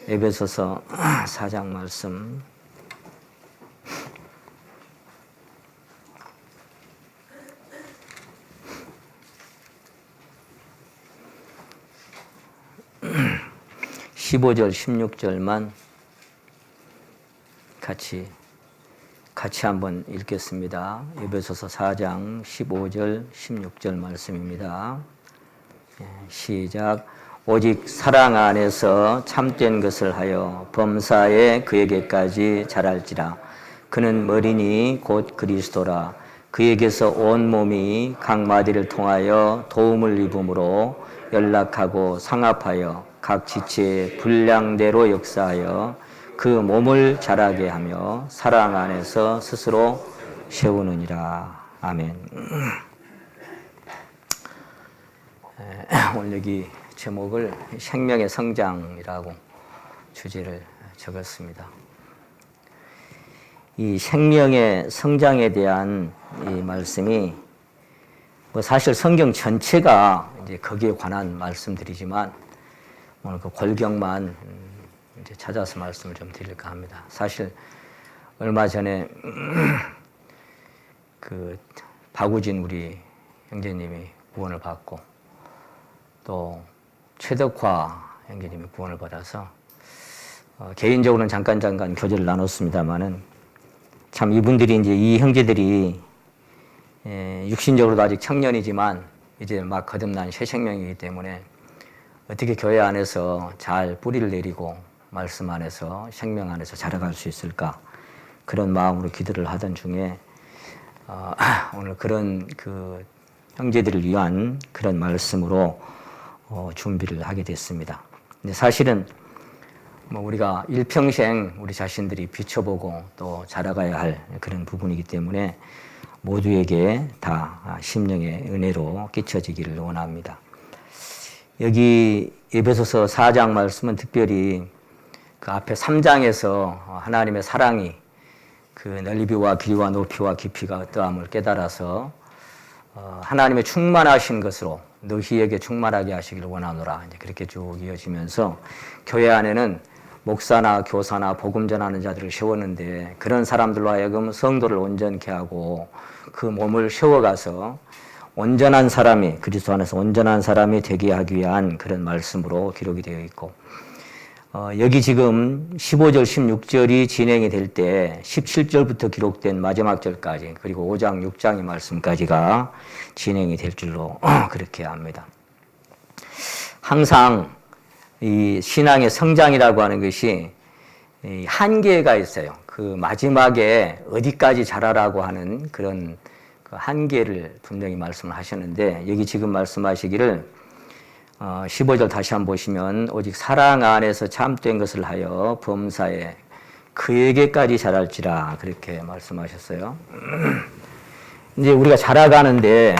에베소서 4장 말씀 (15절) (16절만) 같이 한번 읽겠습니다. 에베소서 4장 15절 16절 말씀입니다. 시작. 오직 사랑 안에서 참된 것을 하여 범사에 그에게까지 자랄지라. 그는 머리니 곧 그리스도라. 그에게서 온 몸이 각 마디를 통하여 도움을 입음으로 연락하고 상합하여 각 지체의 분량대로 역사하여 그 몸을 자라게 하며 사랑 안에서 스스로 세우느니라. 아멘. 오늘 여기 제목을 생명의 성장이라고 주제를 적었습니다. 이 생명의 성장에 대한 이 말씀이 사실 성경 전체가 이제 거기에 관한 말씀들이지만 오늘 그 골경만 이제 찾아서 말씀을 좀 드릴까 합니다. 사실 얼마 전에 그 박우진 우리 형제님이 구원을 받고 또 최덕화 형제님이 구원을 받아서 개인적으로는 잠깐 교제를 나눴습니다만은 참 이분들이 이제 이 형제들이 육신적으로도 아직 청년이지만 이제 막 거듭난 새 생명이기 때문에 어떻게 교회 안에서 잘 뿌리를 내리고 말씀 안에서 생명 안에서 자라갈 수 있을까 그런 마음으로 기도를 하던 중에 오늘 그런 그 형제들을 위한 그런 말씀으로 준비를 하게 됐습니다. 근데 사실은 뭐 우리가 일평생 우리 자신들이 비춰보고 또 자라가야 할 그런 부분이기 때문에 모두에게 다 심령의 은혜로 끼쳐지기를 원합니다. 여기 에베소서 4장 말씀은 특별히 그 앞에 3장에서 하나님의 사랑이 그 넓이와 길이와 높이와 깊이가 어떠함을 깨달아서 하나님의 충만하신 것으로 너희에게 충만하게 하시기를 원하노라. 이제 그렇게 쭉 이어지면서 교회 안에는 목사나 교사나 복음 전하는 자들을 세웠는데 그런 사람들로 하여금 성도를 온전케 하고 그 몸을 세워가서 온전한 사람이 그리스도 안에서 온전한 사람이 되게 하기 위한 그런 말씀으로 기록이 되어 있고 여기 지금 15절 16절이 진행이 될 때 17절부터 기록된 마지막 절까지 그리고 5장 6장의 말씀까지가 진행이 될 줄로 그렇게 합니다. 항상 이 신앙의 성장이라고 하는 것이 한계가 있어요. 그 마지막에 어디까지 자라라고 하는 그런 그 한계를 분명히 말씀을 하셨는데 여기 지금 말씀하시기를 15절 다시 한번 보시면 오직 사랑 안에서 참된 것을 하여 범사에 그에게까지 자랄지라 그렇게 말씀하셨어요. 이제 우리가 자라가는데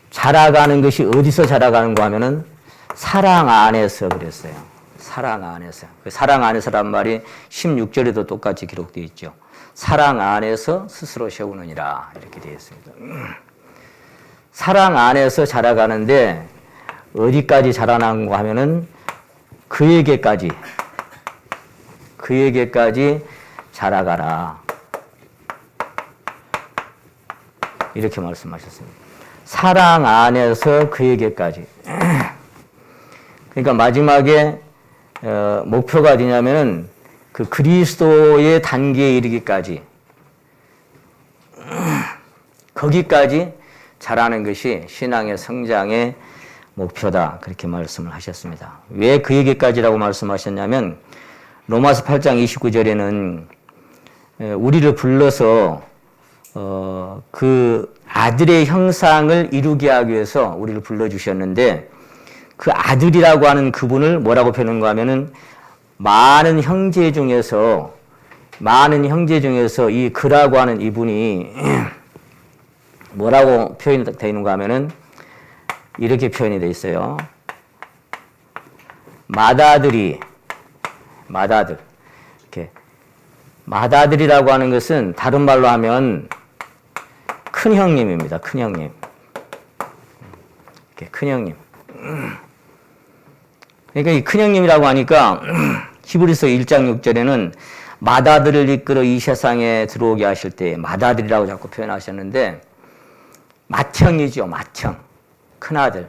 자라가는 것이 어디서 자라가는가 하면은 사랑 안에서 그랬어요. 사랑 안에서. 그 사랑 안에서란 말이 16절에도 똑같이 기록되어 있죠. 사랑 안에서 스스로 세우느니라 이렇게 되어 있습니다. 사랑 안에서 자라가는데 어디까지 자라나는가 하면은 그에게까지 자라가라 이렇게 말씀하셨습니다. 사랑 안에서 그에게까지. 그러니까 마지막에 목표가 어디냐면은 그 그리스도의 단계에 이르기까지 거기까지 자라는 것이 신앙의 성장의 목표다 그렇게 말씀을 하셨습니다. 왜 그에게까지라고 말씀하셨냐면 로마서 8장 29절에는 우리를 불러서 그 아들의 형상을 이루게 하기 위해서 우리를 불러주셨는데 그 아들이라고 하는 그분을 뭐라고 표현한가 하면은 많은 형제 중에서 이 그라고 하는 이분이 뭐라고 표현이 되어 있는가 하면은 이렇게 표현이 되어 있어요. 맏아들. 이렇게. 맏아들이라고 하는 것은 다른 말로 하면 큰 형님입니다. 큰 형님. 이렇게 큰 형님. 그러니까 이 큰형님이라고 하니까 히브리서 1장 6절에는 맏아들을 이끌어 이 세상에 들어오게 하실 때 맏아들이라고 자꾸 표현하셨는데 맏형이죠. 맏형. 큰아들.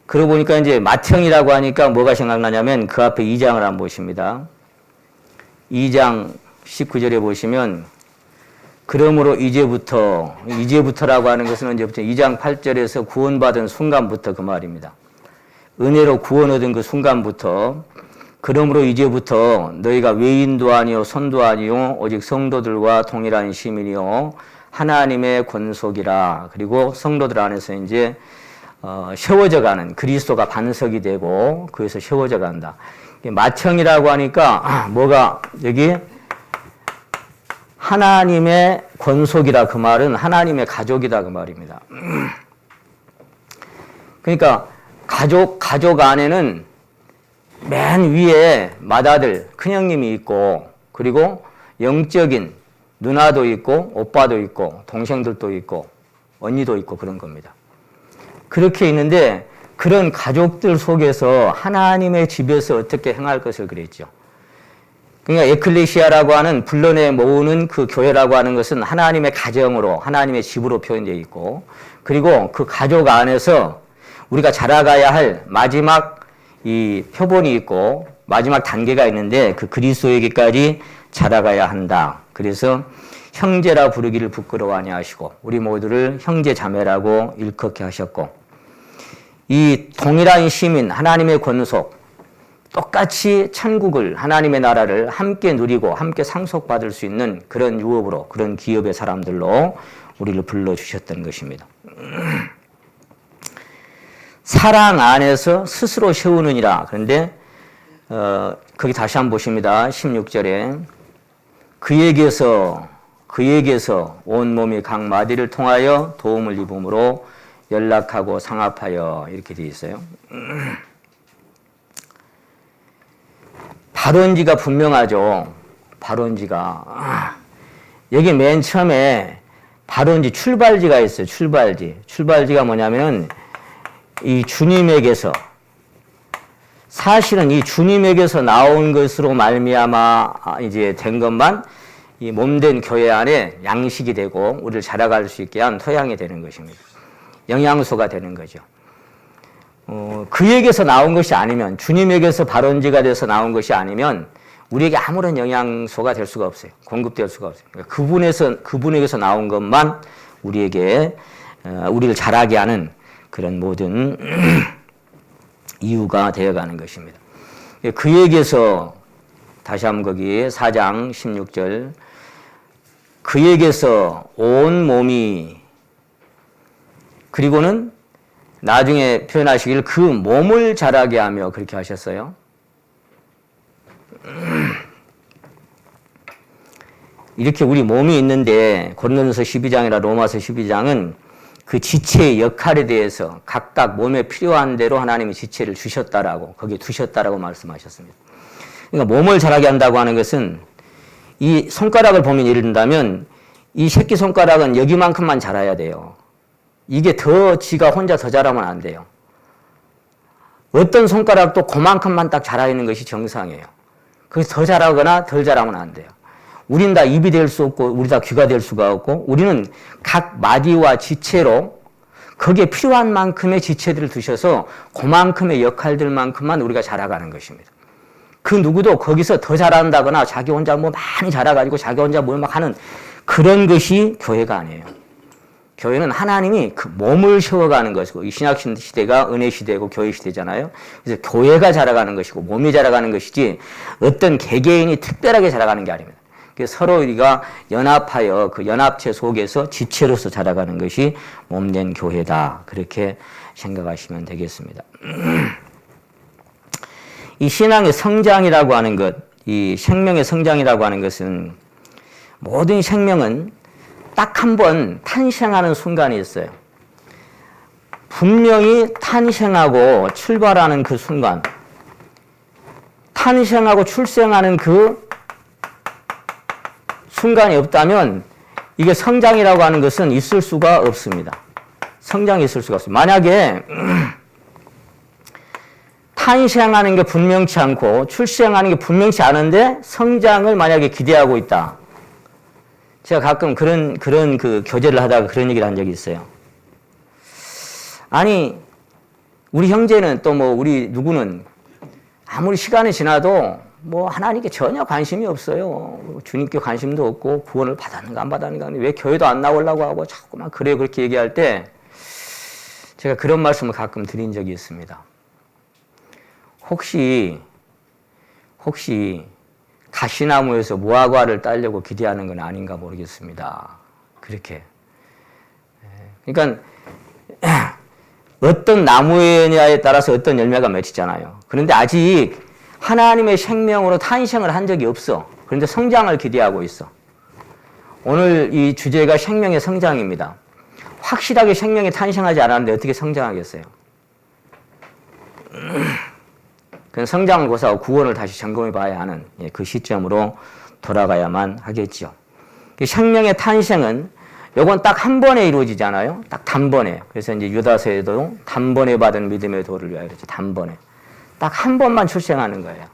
그러고 보니까 이제 맏형이라고 하니까 뭐가 생각나냐면 그 앞에 2장을 한번 보십니다. 2장 19절에 보시면 그러므로 이제부터라고 하는 것은 언제부터 2장 8절에서 구원받은 순간부터 그 말입니다. 은혜로 구원 얻은 그 순간부터 그러므로 이제부터 너희가 외인도 아니요 손도 아니요 오직 성도들과 동일한 시민이요 하나님의 권속이라. 그리고 성도들 안에서 이제 세워져 가는 그리스도가 반석이 되고 그에서 세워져 간다. 맏형이라고 하니까 뭐가 여기 하나님의 권속이라 그 말은 하나님의 가족이다 그 말입니다. 그러니까 가족 안에는 맨 위에 맏아들 큰형님이 있고 그리고 영적인 누나도 있고 오빠도 있고 동생들도 있고 언니도 있고 그런 겁니다. 그렇게 있는데 그런 가족들 속에서 하나님의 집에서 어떻게 행할 것을 그랬죠. 그러니까 에클레시아라고 하는 불러내 모으는 그 교회라고 하는 것은 하나님의 가정으로 하나님의 집으로 표현되어 있고 그리고 그 가족 안에서 우리가 자라가야 할 마지막 이 표본이 있고 마지막 단계가 있는데 그 그리스도에게까지 자라가야 한다. 그래서 형제라 부르기를 부끄러워 아니하시고 우리 모두를 형제 자매라고 일컫게 하셨고 이 동일한 시민 하나님의 권속 똑같이 천국을 하나님의 나라를 함께 누리고 함께 상속받을 수 있는 그런 유업으로 그런 기업의 사람들로 우리를 불러주셨던 것입니다. 사랑 안에서 스스로 세우느니라. 그런데 거기 다시 한번 보십니다. 16절에 그에게서 온 몸이 각 마디를 통하여 도움을 입음으로 연락하고 상합하여 이렇게 되어 있어요. 발원지가 분명하죠. 발원지가 여기 맨 처음에 발원지 출발지가 있어요. 출발지가 뭐냐면은 이 주님에게서 사실은 이 주님에게서 나온 것으로 말미암아 이제 된 것만 이 몸된 교회 안에 양식이 되고 우리를 자라갈 수 있게 한 토양이 되는 것입니다. 영양소가 되는 거죠. 그에게서 나온 것이 아니면 주님에게서 발원지가 돼서 나온 것이 아니면 우리에게 아무런 영양소가 될 수가 없어요. 공급될 수가 없어요. 그러니까 그분에게서 나온 것만 우리에게 우리를 자라게 하는 그런 모든 이유가 되어가는 것입니다. 그에게서 다시 한번 거기 4장 16절 그에게서 온 몸이 그리고는 나중에 표현하시기를 그 몸을 자라게 하며 그렇게 하셨어요. 이렇게 우리 몸이 있는데 고린도전서 12장이나 로마서 12장은 그 지체의 역할에 대해서 각각 몸에 필요한 대로 하나님이 지체를 주셨다라고 거기에 두셨다라고 말씀하셨습니다. 그러니까 몸을 자라게 한다고 하는 것은 이 손가락을 보면 예를 든다면 이 새끼손가락은 여기만큼만 자라야 돼요. 이게 더 지가 혼자 더 자라면 안 돼요. 어떤 손가락도 그만큼만 딱 자라 있는 것이 정상이에요. 그래서 더 자라거나 덜 자라면 안 돼요. 우린 다 입이 될 수 없고 우리 다 귀가 될 수가 없고 우리는 각 마디와 지체로 거기에 필요한 만큼의 지체들을 두셔서 그만큼의 역할들만큼만 우리가 자라가는 것입니다. 그 누구도 거기서 더 자란다거나 자기 혼자 뭐 많이 자라가지고 자기 혼자 뭘 막 하는 그런 것이 교회가 아니에요. 교회는 하나님이 그 몸을 세워가는 것이고 이 신약 시대가 은혜 시대고 교회 시대잖아요. 그래서 교회가 자라가는 것이고 몸이 자라가는 것이지 어떤 개개인이 특별하게 자라가는 게 아닙니다. 그래서 서로 우리가 연합하여 그 연합체 속에서 지체로서 자라가는 것이 몸된 교회다. 그렇게 생각하시면 되겠습니다. 이 신앙의 성장이라고 하는 것, 이 생명의 성장이라고 하는 것은 모든 생명은 딱 한 번 탄생하는 순간이 있어요. 분명히 탄생하고 출발하는 그 순간, 탄생하고 출생하는 그 순간이 없다면 이게 성장이라고 하는 것은 있을 수가 없습니다. 성장이 있을 수가 없습니다. 만약에 탄생하는 게 분명치 않고 출생하는 게 분명치 않은데 성장을 만약에 기대하고 있다. 제가 가끔 그런 그 교제를 하다가 그런 얘기를 한 적이 있어요. 아니, 우리 형제는 또 뭐 우리 누구는 아무리 시간이 지나도 뭐 하나님께 전혀 관심이 없어요. 주님께 관심도 없고 구원을 받았는가 안 받았는가 왜 교회도 안 나오려고 하고 자꾸만 그래요 그렇게 얘기할 때 제가 그런 말씀을 가끔 드린 적이 있습니다. 혹시 가시나무에서 무화과를 따려고 기대하는 건 아닌가 모르겠습니다. 그렇게. 그러니까 어떤 나무냐에 따라서 어떤 열매가 맺히잖아요. 그런데 아직 하나님의 생명으로 탄생을 한 적이 없어. 그런데 성장을 기대하고 있어. 오늘 이 주제가 생명의 성장입니다. 확실하게 생명이 탄생하지 않았는데 어떻게 성장하겠어요? 그건 성장을 고사하고 구원을 다시 점검해 봐야 하는 그 시점으로 돌아가야만 하겠죠. 생명의 탄생은 요건 딱 한 번에 이루어지잖아요. 딱 단번에. 그래서 이제 유다서에도 단번에 받은 믿음의 도를 위하여 그러지. 단번에. 딱 한 번만 출생하는 거예요.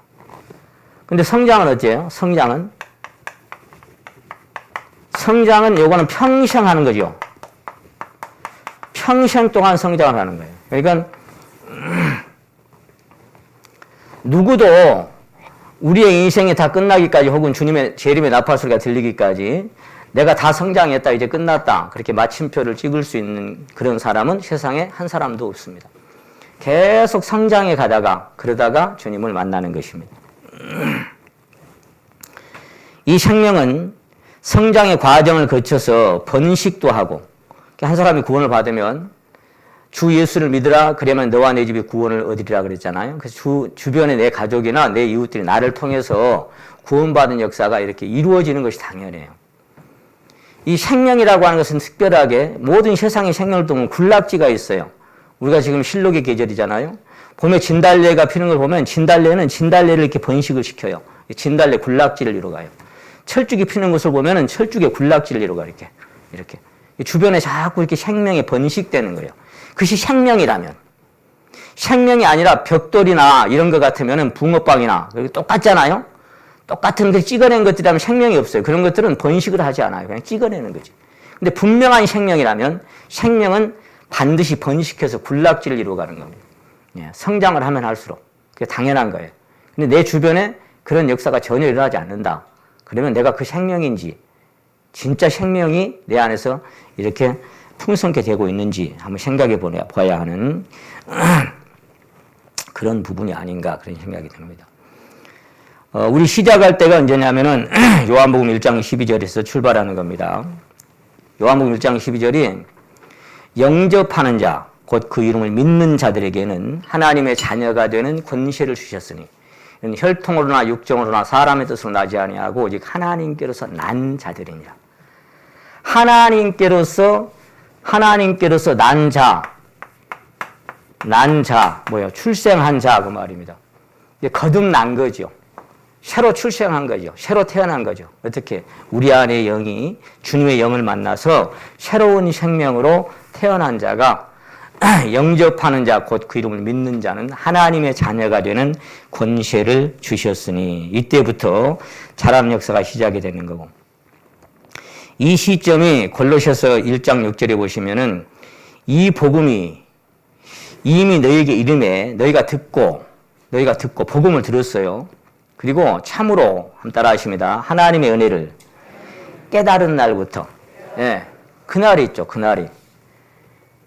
근데 성장은 어째요? 성장은 요거는 평생 하는 거죠. 평생 동안 성장을 하는 거예요. 그러니까 누구도 우리의 인생이 다 끝나기까지 혹은 주님의 재림의 나팔 소리가 들리기까지 내가 다 성장했다 이제 끝났다 그렇게 마침표를 찍을 수 있는 그런 사람은 세상에 한 사람도 없습니다. 계속 성장해 가다가 그러다가 주님을 만나는 것입니다. 이 생명은 성장의 과정을 거쳐서 번식도 하고 한 사람이 구원을 받으면 주 예수를 믿으라 그러면 너와 내 집이 구원을 얻으리라 그랬잖아요. 그래서 주변의 내 가족이나 내 이웃들이 나를 통해서 구원받은 역사가 이렇게 이루어지는 것이 당연해요. 이 생명이라고 하는 것은 특별하게 모든 세상의 생명을 보면 군락지가 있어요. 우리가 지금 실록의 계절이잖아요. 봄에 진달래가 피는 걸 보면 진달래는 진달래를 이렇게 번식을 시켜요. 진달래 군락지를 이루어가요. 철쭉이 피는 것을 보면 철쭉의 군락지를 이루어가 이렇게. 주변에 자꾸 이렇게 생명이 번식되는 거예요. 그것이 생명이라면. 생명이 아니라 벽돌이나 이런 것 같으면 붕어빵이나 똑같잖아요. 똑같은 그 찍어낸 것들이라면 생명이 없어요. 그런 것들은 번식을 하지 않아요. 그냥 찍어내는 거지. 근데 분명한 생명이라면 생명은 반드시 번식해서 군락지를 이루어가는 겁니다. 예, 성장을 하면 할수록. 그게 당연한 거예요. 근데 내 주변에 그런 역사가 전혀 일어나지 않는다. 그러면 내가 그 생명인지 진짜 생명이 내 안에서 이렇게 풍성케 되고 있는지 한번 생각해 봐야 하는 그런 부분이 아닌가 그런 생각이 듭니다. 우리 시작할 때가 언제냐면은 요한복음 1장 12절에서 출발하는 겁니다. 요한복음 1장 12절이 영접하는 자, 곧 그 이름을 믿는 자들에게는 하나님의 자녀가 되는 권세를 주셨으니 혈통으로나 육정으로나 사람의 뜻으로 나지 아니하고 오직 하나님께로서 난 자들이니라. 하나님께로서 난 자, 뭐예요? 출생한 자 그 말입니다. 거듭난 거죠. 새로 출생한 거죠. 새로 태어난 거죠. 어떻게? 우리 안의 영이 주님의 영을 만나서 새로운 생명으로 태어난 자가 영접하는 자, 곧 그 이름을 믿는 자는 하나님의 자녀가 되는 권세를 주셨으니 이때부터 자람 역사가 시작이 되는 거고 이 시점이 골로새서 1장 6절에 보시면은 이 복음이 이미 너희에게 이름에 너희가 듣고 복음을 들었어요. 그리고 참으로 한번 따라 하십니다. 하나님의 은혜를 깨달은 날부터 그날이 있죠. 그날이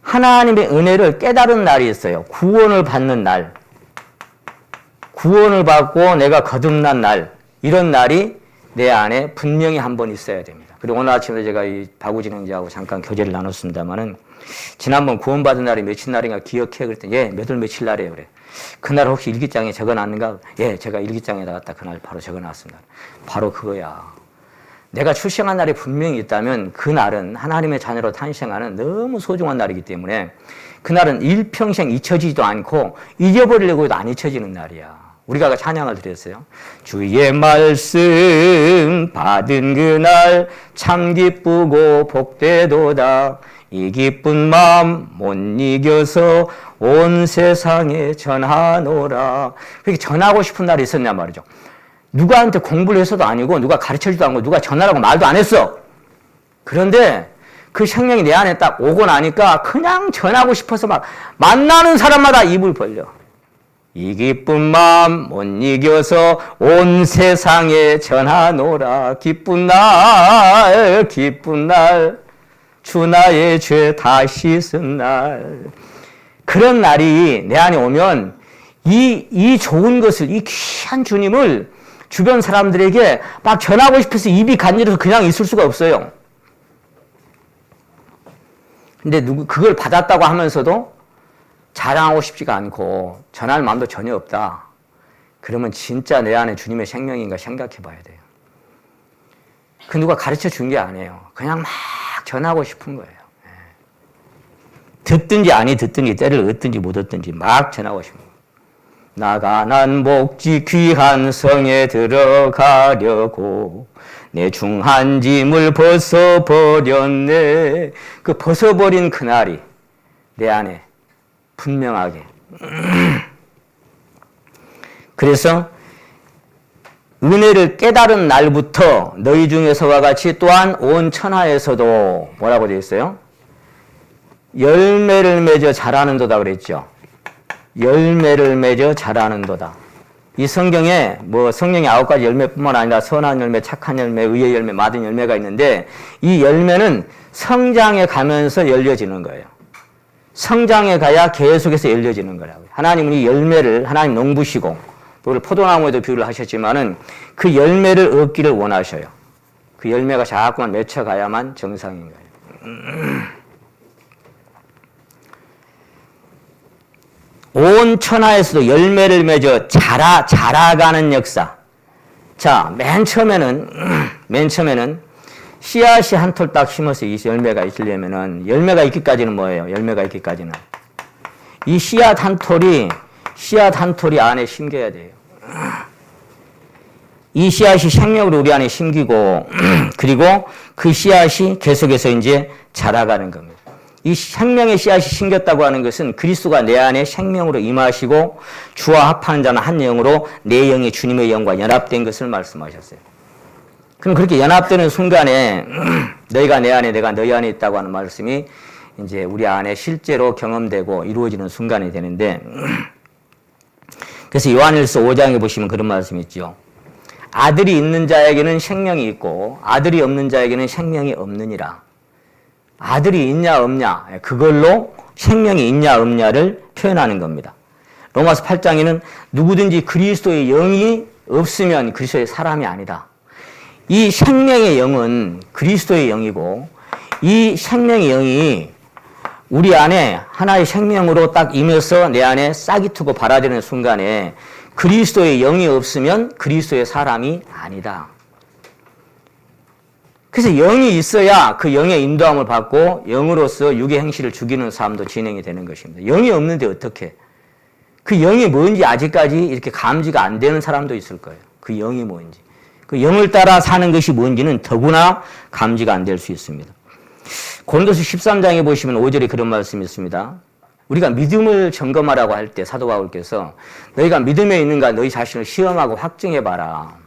하나님의 은혜를 깨달은 날이 있어요. 구원을 받는 날, 구원을 받고 내가 거듭난 날, 이런 날이 내 안에 분명히 한 번 있어야 됩니다. 그리고 오늘 아침에 제가 이 박우진 형제하고 잠깐 교제를 나눴습니다만은 지난번 구원받은 날이 며칠 날인가 기억해 그랬더니 몇 월 며칠 날이에요 그래. 그날 혹시 일기장에 적어놨는가? 제가 일기장에 나갔다 그날 바로 적어놨습니다. 바로 그거야. 내가 출생한 날이 분명히 있다면 그날은 하나님의 자녀로 탄생하는 너무 소중한 날이기 때문에 그날은 일평생 잊혀지지도 않고 잊어버리려고 해도 안 잊혀지는 날이야. 우리가 찬양을 드렸어요. 주의 말씀 받은 그날 참 기쁘고 복되도다. 이 기쁜 마음 못 이겨서 온 세상에 전하노라. 그렇게 전하고 싶은 날이 있었냐 말이죠. 누구한테 공부를 해서도 아니고 누가 가르쳐주지도 않고 누가 전하라고 말도 안 했어. 그런데 그 생명이 내 안에 딱 오고 나니까 그냥 전하고 싶어서 막 만나는 사람마다 입을 벌려. 이 기쁜 마음 못 이겨서 온 세상에 전하노라. 기쁜 날 기쁜 날 주 나의 죄 다 씻은 날. 그런 날이 내 안에 오면 이 좋은 것을, 이 귀한 주님을 주변 사람들에게 막 전하고 싶어서 입이 간지러서 그냥 있을 수가 없어요. 근데 그걸 받았다고 하면서도 자랑하고 싶지가 않고 전할 마음도 전혀 없다. 그러면 진짜 내 안에 주님의 생명인가 생각해 봐야 돼요. 그 누가 가르쳐 준 게 아니에요. 그냥 막 전하고 싶은 거예요. 듣든지 아니 듣든지 때를 얻든지 못 얻든지 막 전하고 싶은 거예요. 나가 난 복지 귀한 성에 들어가려고 내 중한 짐을 벗어버렸네. 그 벗어버린 그날이 내 안에 분명하게. 그래서 은혜를 깨달은 날부터 너희 중에서와 같이 또한 온 천하에서도 뭐라고 되어 있어요? 열매를 맺어 자라는도다 그랬죠. 열매를 맺어 자라는도다. 이 성경에 뭐 성령의 9가지 열매뿐만 아니라 선한 열매, 착한 열매, 의의 열매, 맞은 열매가 있는데 이 열매는 성장해 가면서 열려지는 거예요. 성장해 가야 계속해서 열려지는 거라고요. 하나님은 이 열매를 하나님 농부시고 또 우리 포도나무에도 비유를 하셨지만은 그 열매를 얻기를 원하셔요. 그 열매가 자꾸만 맺혀가야만 정상인 거예요. 온 천하에서도 열매를 맺어 자라가는 역사. 자, 맨 처음에는 씨앗이 한 톨 딱 심어서 이 열매가 있으려면은 열매가 있기까지는 뭐예요? 열매가 있기까지는 이 씨앗 한 톨이 안에 심겨야 돼요. 이 씨앗이 생명으로 우리 안에 심기고 그리고 그 씨앗이 계속해서 이제 자라가는 겁니다. 이 생명의 씨앗이 심겼다고 하는 것은 그리스도가 내 안에 생명으로 임하시고 주와 합하는 자는 한 영으로 내 영이 주님의 영과 연합된 것을 말씀하셨어요. 그럼 그렇게 연합되는 순간에 너희가 내 안에 내가 너희 안에 있다고 하는 말씀이 이제 우리 안에 실제로 경험되고 이루어지는 순간이 되는데 그래서 요한일서 5장에 보시면 그런 말씀이 있죠. 아들이 있는 자에게는 생명이 있고 아들이 없는 자에게는 생명이 없느니라. 아들이 있냐 없냐 그걸로 생명이 있냐 없냐를 표현하는 겁니다. 로마서 8장에는 누구든지 그리스도의 영이 없으면 그리스도의 사람이 아니다. 이 생명의 영은 그리스도의 영이고 이 생명의 영이 우리 안에 하나의 생명으로 딱 임해서 내 안에 싹이 트고 발아되는 순간에 그리스도의 영이 없으면 그리스도의 사람이 아니다. 그래서 영이 있어야 그 영의 인도함을 받고 영으로서 육의 행실을 죽이는 삶도 진행이 되는 것입니다. 영이 없는데 어떻게? 그 영이 뭔지 아직까지 이렇게 감지가 안 되는 사람도 있을 거예요. 그 영이 뭔지. 그 영을 따라 사는 것이 뭔지는 더구나 감지가 안 될 수 있습니다. 고린도서 13장에 보시면 5절에 그런 말씀이 있습니다. 우리가 믿음을 점검하라고 할 때 사도 바울께서 너희가 믿음에 있는가 너희 자신을 시험하고 확증해봐라.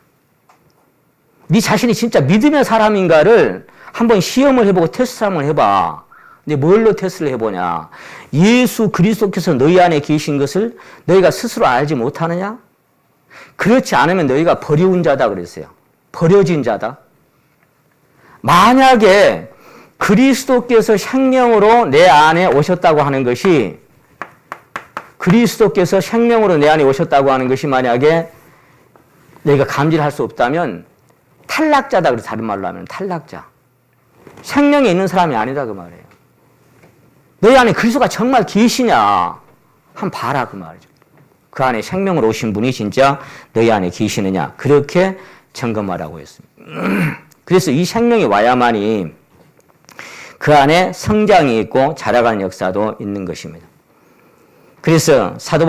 네 자신이 진짜 믿음의 사람인가를 한번 시험을 해보고 테스트 한번 해봐. 근데 뭘로 테스트를 해보냐? 예수 그리스도께서 너희 안에 계신 것을 너희가 스스로 알지 못하느냐? 그렇지 않으면 너희가 버리운 자다 그랬어요. 버려진 자다. 만약에 그리스도께서 생명으로 내 안에 오셨다고 하는 것이 그리스도께서 생명으로 내 안에 오셨다고 하는 것이 만약에 너희가 감지를 할 수 없다면 탈락자다. 그래서 다른 말로 하면 탈락자. 생명이 있는 사람이 아니다 그 말이에요. 너희 안에 그리스도가 정말 계시냐 한번 봐라 그 말이죠. 그 안에 생명으로 오신 분이 진짜 너희 안에 계시느냐 그렇게 점검하라고 했습니다. 그래서 이 생명이 와야만이 그 안에 성장이 있고 자라가는 역사도 있는 것입니다. 그래서 사도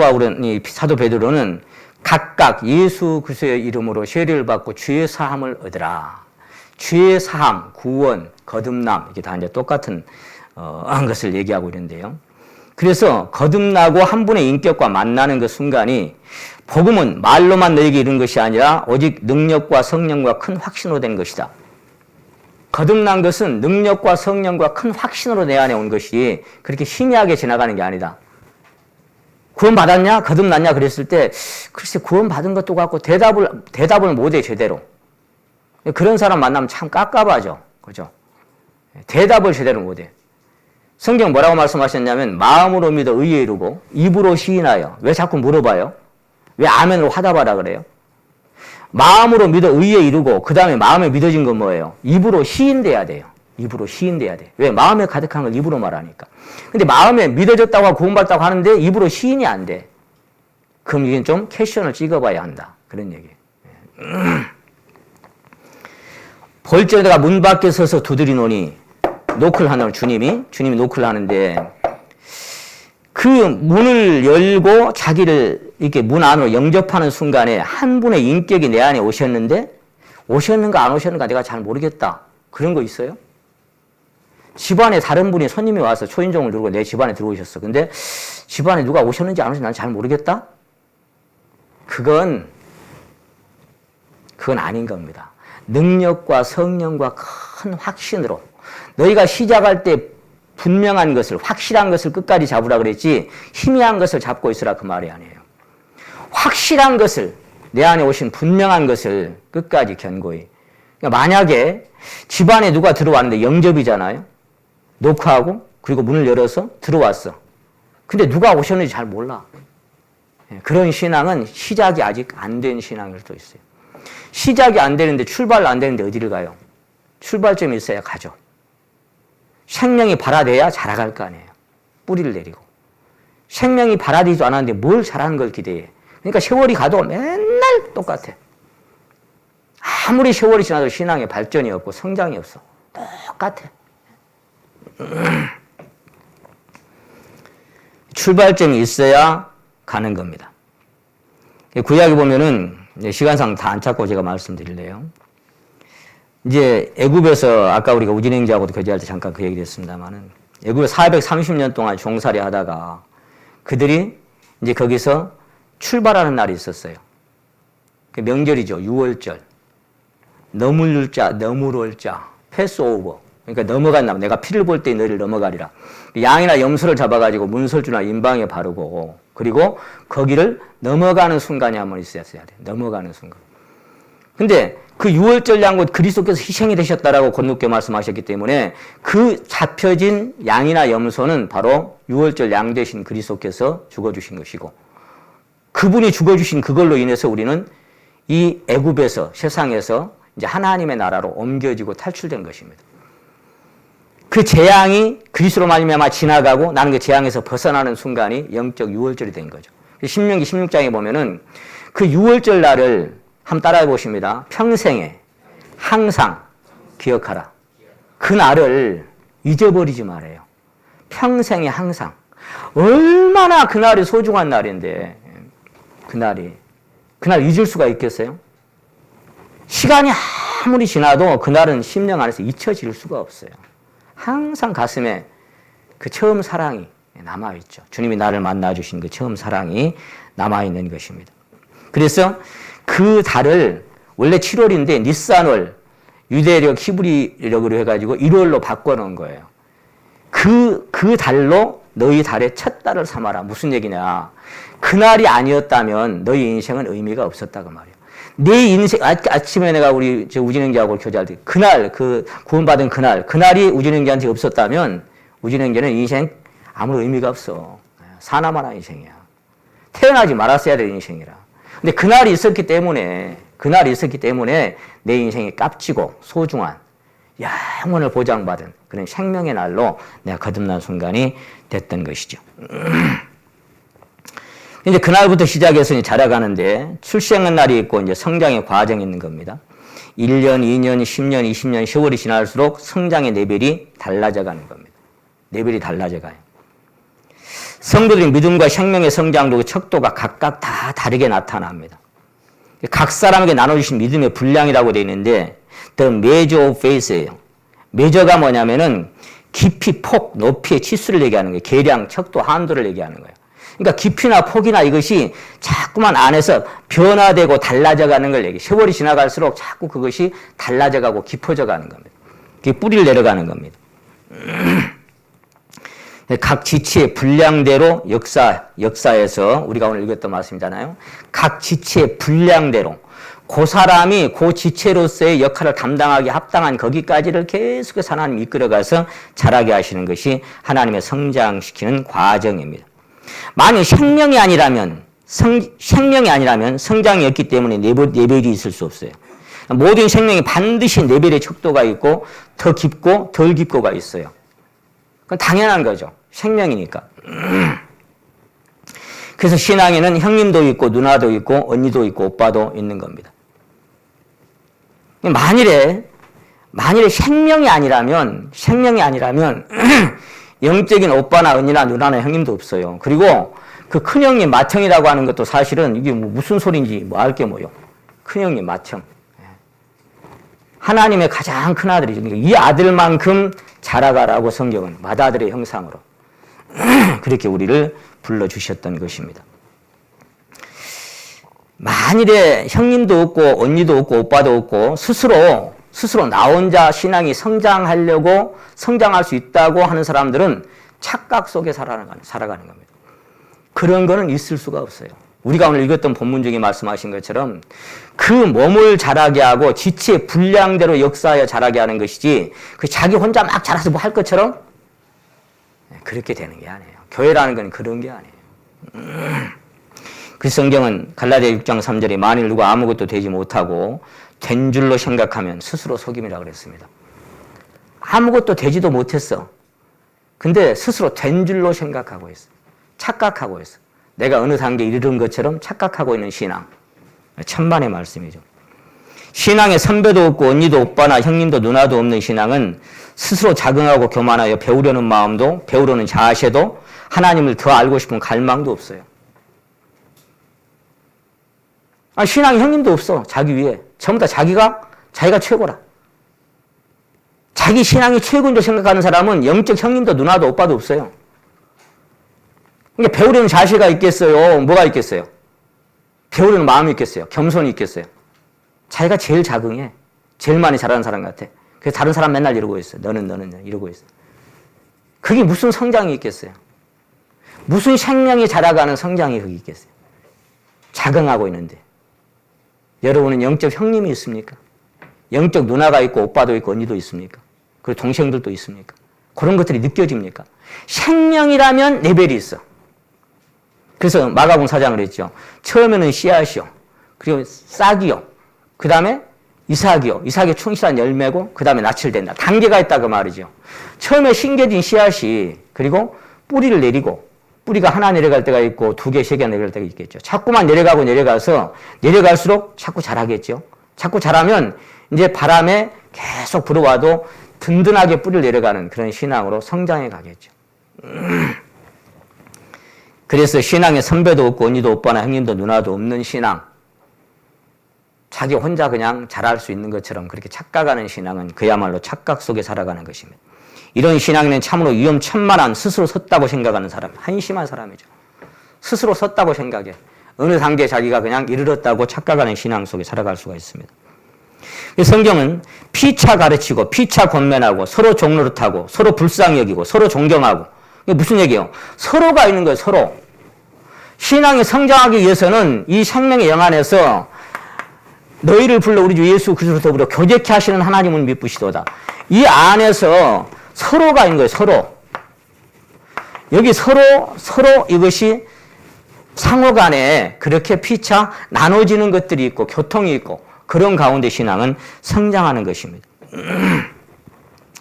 베드로는 각각 예수 그리스도의 이름으로 세례를 받고 죄의 사함을 얻으라. 죄의 사함, 구원, 거듭남 이게 다 이제 똑같은 한 것을 얘기하고 있는데요. 그래서 거듭나고 한 분의 인격과 만나는 그 순간이 복음은 말로만 너에게 이른 것이 아니라 오직 능력과 성령과 큰 확신으로 된 것이다. 거듭난 것은 능력과 성령과 큰 확신으로 내 안에 온 것이 그렇게 희미하게 지나가는 게 아니다. 구원 받았냐? 거듭났냐? 그랬을 때 글쎄 구원 받은 것도 같고 대답을 못해 제대로. 그런 사람 만나면 참 깝깝하죠. 그죠? 대답을 제대로 못해. 성경 뭐라고 말씀하셨냐면 마음으로 믿어 의에 이르고 입으로 시인하여. 왜 자꾸 물어봐요? 왜 아멘으로 화답하라 그래요? 마음으로 믿어 의에 이르고 그 다음에 마음에 믿어진 건 뭐예요? 입으로 시인돼야 돼요. 입으로 시인돼야 돼. 왜? 마음에 가득한 걸 입으로 말하니까. 근데 마음에 믿어졌다고 구원받았다고 하는데 입으로 시인이 안 돼. 그럼 이건 좀 캐션을 찍어봐야 한다. 그런 얘기예요. 벌써 내가 문 밖에 서서 두드리노니 노크를 하는 주님이 노크를 하는데 그 문을 열고 자기를 이렇게 문 안으로 영접하는 순간에 한 분의 인격이 내 안에 오셨는데 오셨는가 안 오셨는가 내가 잘 모르겠다. 그런 거 있어요? 집안에 다른 분이 손님이 와서 초인종을 누르고 내 집안에 들어오셨어. 근데 집안에 누가 오셨는지 안 오셨는지 난 잘 모르겠다? 그건 아닌 겁니다. 능력과 성령과 큰 확신으로 너희가 시작할 때 분명한 것을 확실한 것을 끝까지 잡으라 그랬지 희미한 것을 잡고 있으라 그 말이 아니에요. 확실한 것을 내 안에 오신 분명한 것을 끝까지 견고히. 그러니까 만약에 집안에 누가 들어왔는데 영접이잖아요. 노크하고 그리고 문을 열어서 들어왔어. 근데 누가 오셨는지 잘 몰라. 그런 신앙은 시작이 아직 안 된 신앙일 수도 있어요. 시작이 안 되는데 출발 안 되는데 어디를 가요? 출발점이 있어야 가죠. 생명이 발화돼야 자라갈 거 아니에요. 뿌리를 내리고. 생명이 발화되지도 않았는데 뭘 자라는 걸 기대해. 그러니까 세월이 가도 맨날 똑같아. 아무리 세월이 지나도 신앙에 발전이 없고 성장이 없어. 똑같아. 출발점이 있어야 가는 겁니다. 구약에 보면은 시간상 다 안 찾고 제가 말씀드릴래요. 이제 애굽에서 아까 우리가 우진행자하고도 교제할 때 잠깐 그 얘기를 했습니다만은 애굽에 430년 동안 종살이 하다가 그들이 이제 거기서 출발하는 날이 있었어요. 그 명절이죠. 6월절. 넘을 자, 넘을 자, 패스오버. 그러니까 넘어간 날, 내가 피를 볼 때 너희를 넘어가리라. 양이나 염소를 잡아가지고 문설주나 임방에 바르고 그리고 거기를 넘어가는 순간이 한번 있어야 돼. 넘어가는 순간. 근데 그 6월절 양은 그리스도께서 희생이 되셨다라고 곧늦게 말씀하셨기 때문에 그 잡혀진 양이나 염소는 바로 6월절 양 되신 그리스도께서 죽어주신 것이고 그분이 죽어주신 그걸로 인해서 우리는 이 애굽에서 세상에서 이제 하나님의 나라로 옮겨지고 탈출된 것입니다. 그 재앙이 그리스도로 말미암아 지나가고 나는 그 재앙에서 벗어나는 순간이 영적 6월절이 된 거죠. 신명기 16장에 보면은 그 6월절 날을 한번 따라해 보십니다. 평생에 항상 기억하라. 그 날을 잊어버리지 말아요. 평생에 항상. 얼마나 그날이 소중한 날인데 그날 잊을 수가 있겠어요? 시간이 아무리 지나도 그날은 심령 안에서 잊혀질 수가 없어요. 항상 가슴에 그 처음 사랑이 남아있죠. 주님이 나를 만나주신 그 처음 사랑이 남아있는 것입니다. 그래서 그 달을 원래 7월인데 니산월, 유대력, 히브리력으로 해가지고 1월로 바꿔놓은 거예요. 그 달로 너희 달의 첫 달을 삼아라. 무슨 얘기냐. 그날이 아니었다면 너희 인생은 의미가 없었다고 말이에요. 내 인생, 아침에 내가 우리 우진행자하고 교제할 때, 그날, 그 구원받은 그날이 우진행자한테 없었다면, 우진행자는 인생 아무 의미가 없어. 사나마나 인생이야. 태어나지 말았어야 될 인생이라. 근데 그날이 있었기 때문에 내 인생이 값지고 소중한, 영원을 보장받은 그런 생명의 날로 내가 거듭난 순간이 됐던 것이죠. 이제 그날부터 시작해서 자라가는데 출생한 날이 있고 이제 성장의 과정이 있는 겁니다. 1년, 2년, 10년, 20년, 세월이 지날수록 성장의 레벨이 달라져 가는 겁니다. 레벨이 달라져 가요. 성도들의 믿음과 생명의 성장도 그 척도가 각각 다 다르게 나타납니다. 각 사람에게 나눠주신 믿음의 분량이라고 되어 있는데 The measure of faith예요. measure가 뭐냐면은 깊이, 폭, 높이의 치수를 얘기하는 거예요. 계량, 척도, 한도를 얘기하는 거예요. 그러니까 깊이나 폭이나 이것이 자꾸만 안에서 변화되고 달라져 가는 걸 얘기해요. 세월이 지나갈수록 자꾸 그것이 달라져 가고 깊어져 가는 겁니다. 그게 뿌리를 내려가는 겁니다. 각 지체의 분량대로 역사에서 우리가 오늘 읽었던 말씀이잖아요. 각 지체의 분량대로 그 사람이 그 지체로서의 역할을 담당하기 합당한 거기까지를 계속해서 하나님이 이끌어가서 자라게 하시는 것이 하나님의 성장시키는 과정입니다. 만약 생명이 아니라면 성장이 없기 때문에 레벨이 있을 수 없어요. 모든 생명이 반드시 레벨의 척도가 있고 더 깊고 덜 깊고가 있어요. 그건 당연한 거죠. 생명이니까. 그래서 신앙에는 형님도 있고 누나도 있고 언니도 있고 오빠도 있는 겁니다. 만일에 생명이 아니라면 영적인 오빠나 언니나 누나나 형님도 없어요. 그리고 그 큰형님 맏형이라고 하는 것도 사실은 이게 무슨 소리인지 알 게 뭐요. 큰형님 맏형. 하나님의 가장 큰 아들이죠. 그러니까 이 아들만큼 자라가라고 성경은 맏아들의 형상으로 그렇게 우리를 불러주셨던 것입니다. 만일에 형님도 없고 언니도 없고 오빠도 없고 스스로 나 혼자 신앙이 성장할 수 있다고 하는 사람들은 착각 속에 살아가는 겁니다. 그런 거는 있을 수가 없어요. 우리가 오늘 읽었던 본문 중에 말씀하신 것처럼 그 몸을 자라게 하고 지체의 분량대로 역사하여 자라게 하는 것이지 그 자기 혼자 막 자라서 뭐 할 것처럼 그렇게 되는 게 아니에요. 교회라는 건 그런 게 아니에요. 그 성경은 갈라디아 6장 3절에 만일 누가 아무것도 되지 못하고 된 줄로 생각하면 스스로 속임이라고 그랬습니다. 아무것도 되지도 못했어. 근데 스스로 된 줄로 생각하고 있어. 착각하고 있어. 내가 어느 단계에 이르는 것처럼 착각하고 있는 신앙. 천만의 말씀이죠. 신앙에 선배도 없고 언니도 오빠나 형님도 누나도 없는 신앙은 스스로 자긍하고 교만하여 배우려는 마음도 배우려는 자세도 하나님을 더 알고 싶은 갈망도 없어요. 신앙 형님도 없어. 자기 위에. 전부 다 자기가 최고라. 자기 신앙이 최고인 줄 생각하는 사람은 영적 형님도 누나도 오빠도 없어요. 그러니까 배우려는 자세가 있겠어요? 뭐가 있겠어요? 배우려는 마음이 있겠어요? 겸손이 있겠어요? 자기가 제일 자긍해. 제일 많이 잘하는 사람 같아. 그래서 다른 사람 맨날 이러고 있어요. 너는 이러고 있어. 그게 무슨 성장이 있겠어요? 무슨 생명이 자라가는 성장이 거기 있겠어요? 자긍하고 있는데. 여러분은 영적 형님이 있습니까? 영적 누나가 있고 오빠도 있고 언니도 있습니까? 그리고 동생들도 있습니까? 그런 것들이 느껴집니까? 생명이라면 레벨이 있어. 그래서 마가복음 4장을 했죠. 처음에는 씨앗이요. 그리고 싹이요. 그 다음에 이삭이요. 이삭의 충실한 열매고 그 다음에 낯을 댄다. 단계가 있다 그 말이죠. 처음에 심겨진 씨앗이 그리고 뿌리를 내리고 뿌리가 하나 내려갈 때가 있고 2개, 3개 내려갈 때가 있겠죠. 자꾸만 내려가서 내려갈수록 자꾸 자라겠죠. 자꾸 자라면 이제 바람에 계속 불어와도 든든하게 뿌리를 내려가는 그런 신앙으로 성장해 가겠죠. 그래서 신앙에 선배도 없고 언니도 오빠나 형님도 누나도 없는 신앙. 자기 혼자 그냥 잘할 수 있는 것처럼 그렇게 착각하는 신앙은 그야말로 착각 속에 살아가는 것입니다. 이런 신앙에는 참으로 위험천만한 스스로 섰다고 생각하는 사람, 한심한 사람이죠. 스스로 섰다고 생각해. 어느 단계에 자기가 그냥 이르렀다고 착각하는 신앙 속에 살아갈 수가 있습니다. 성경은 피차 가르치고 피차 권면하고 서로 종노릇하고 서로 불쌍히 여기고 서로 존경하고 이게 무슨 얘기예요? 서로가 있는 거예요. 서로. 신앙이 성장하기 위해서는 이 생명의 영 안에서 너희를 불러 우리 주 예수 그리스도로 더불어 교제케 하시는 하나님은 미쁘시도다. 이 안에서 서로가 있는 거예요. 서로. 여기 서로 이것이 상호 간에 그렇게 피차 나눠지는 것들이 있고 교통이 있고 그런 가운데 신앙은 성장하는 것입니다.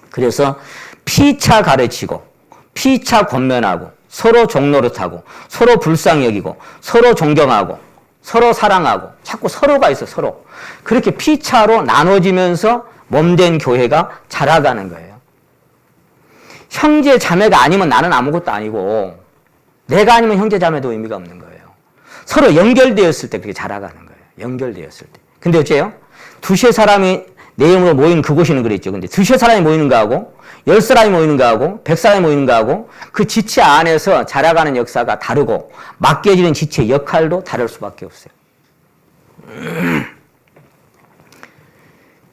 그래서 피차 가르치고 피차 권면하고 서로 종노릇하고 서로 불쌍히 여기고 서로 존경하고 서로 사랑하고 자꾸 서로가 있어. 서로. 그렇게 피차로 나눠지면서 몸된 교회가 자라가는 거예요. 형제 자매가 아니면 나는 아무것도 아니고 내가 아니면 형제 자매도 의미가 없는 거예요. 서로 연결되었을 때 그렇게 자라가는 거예요. 연결되었을 때. 근데 어째요? 두세 사람이 내 이름으로 모이는 그곳이는 그랬죠. 근데 두세 사람이 모이는 거하고 10사람이 모이는 거하고 100사람이 모이는 거하고 그 지체 안에서 자라가는 역사가 다르고 맡겨지는 지체의 역할도 다를 수밖에 없어요.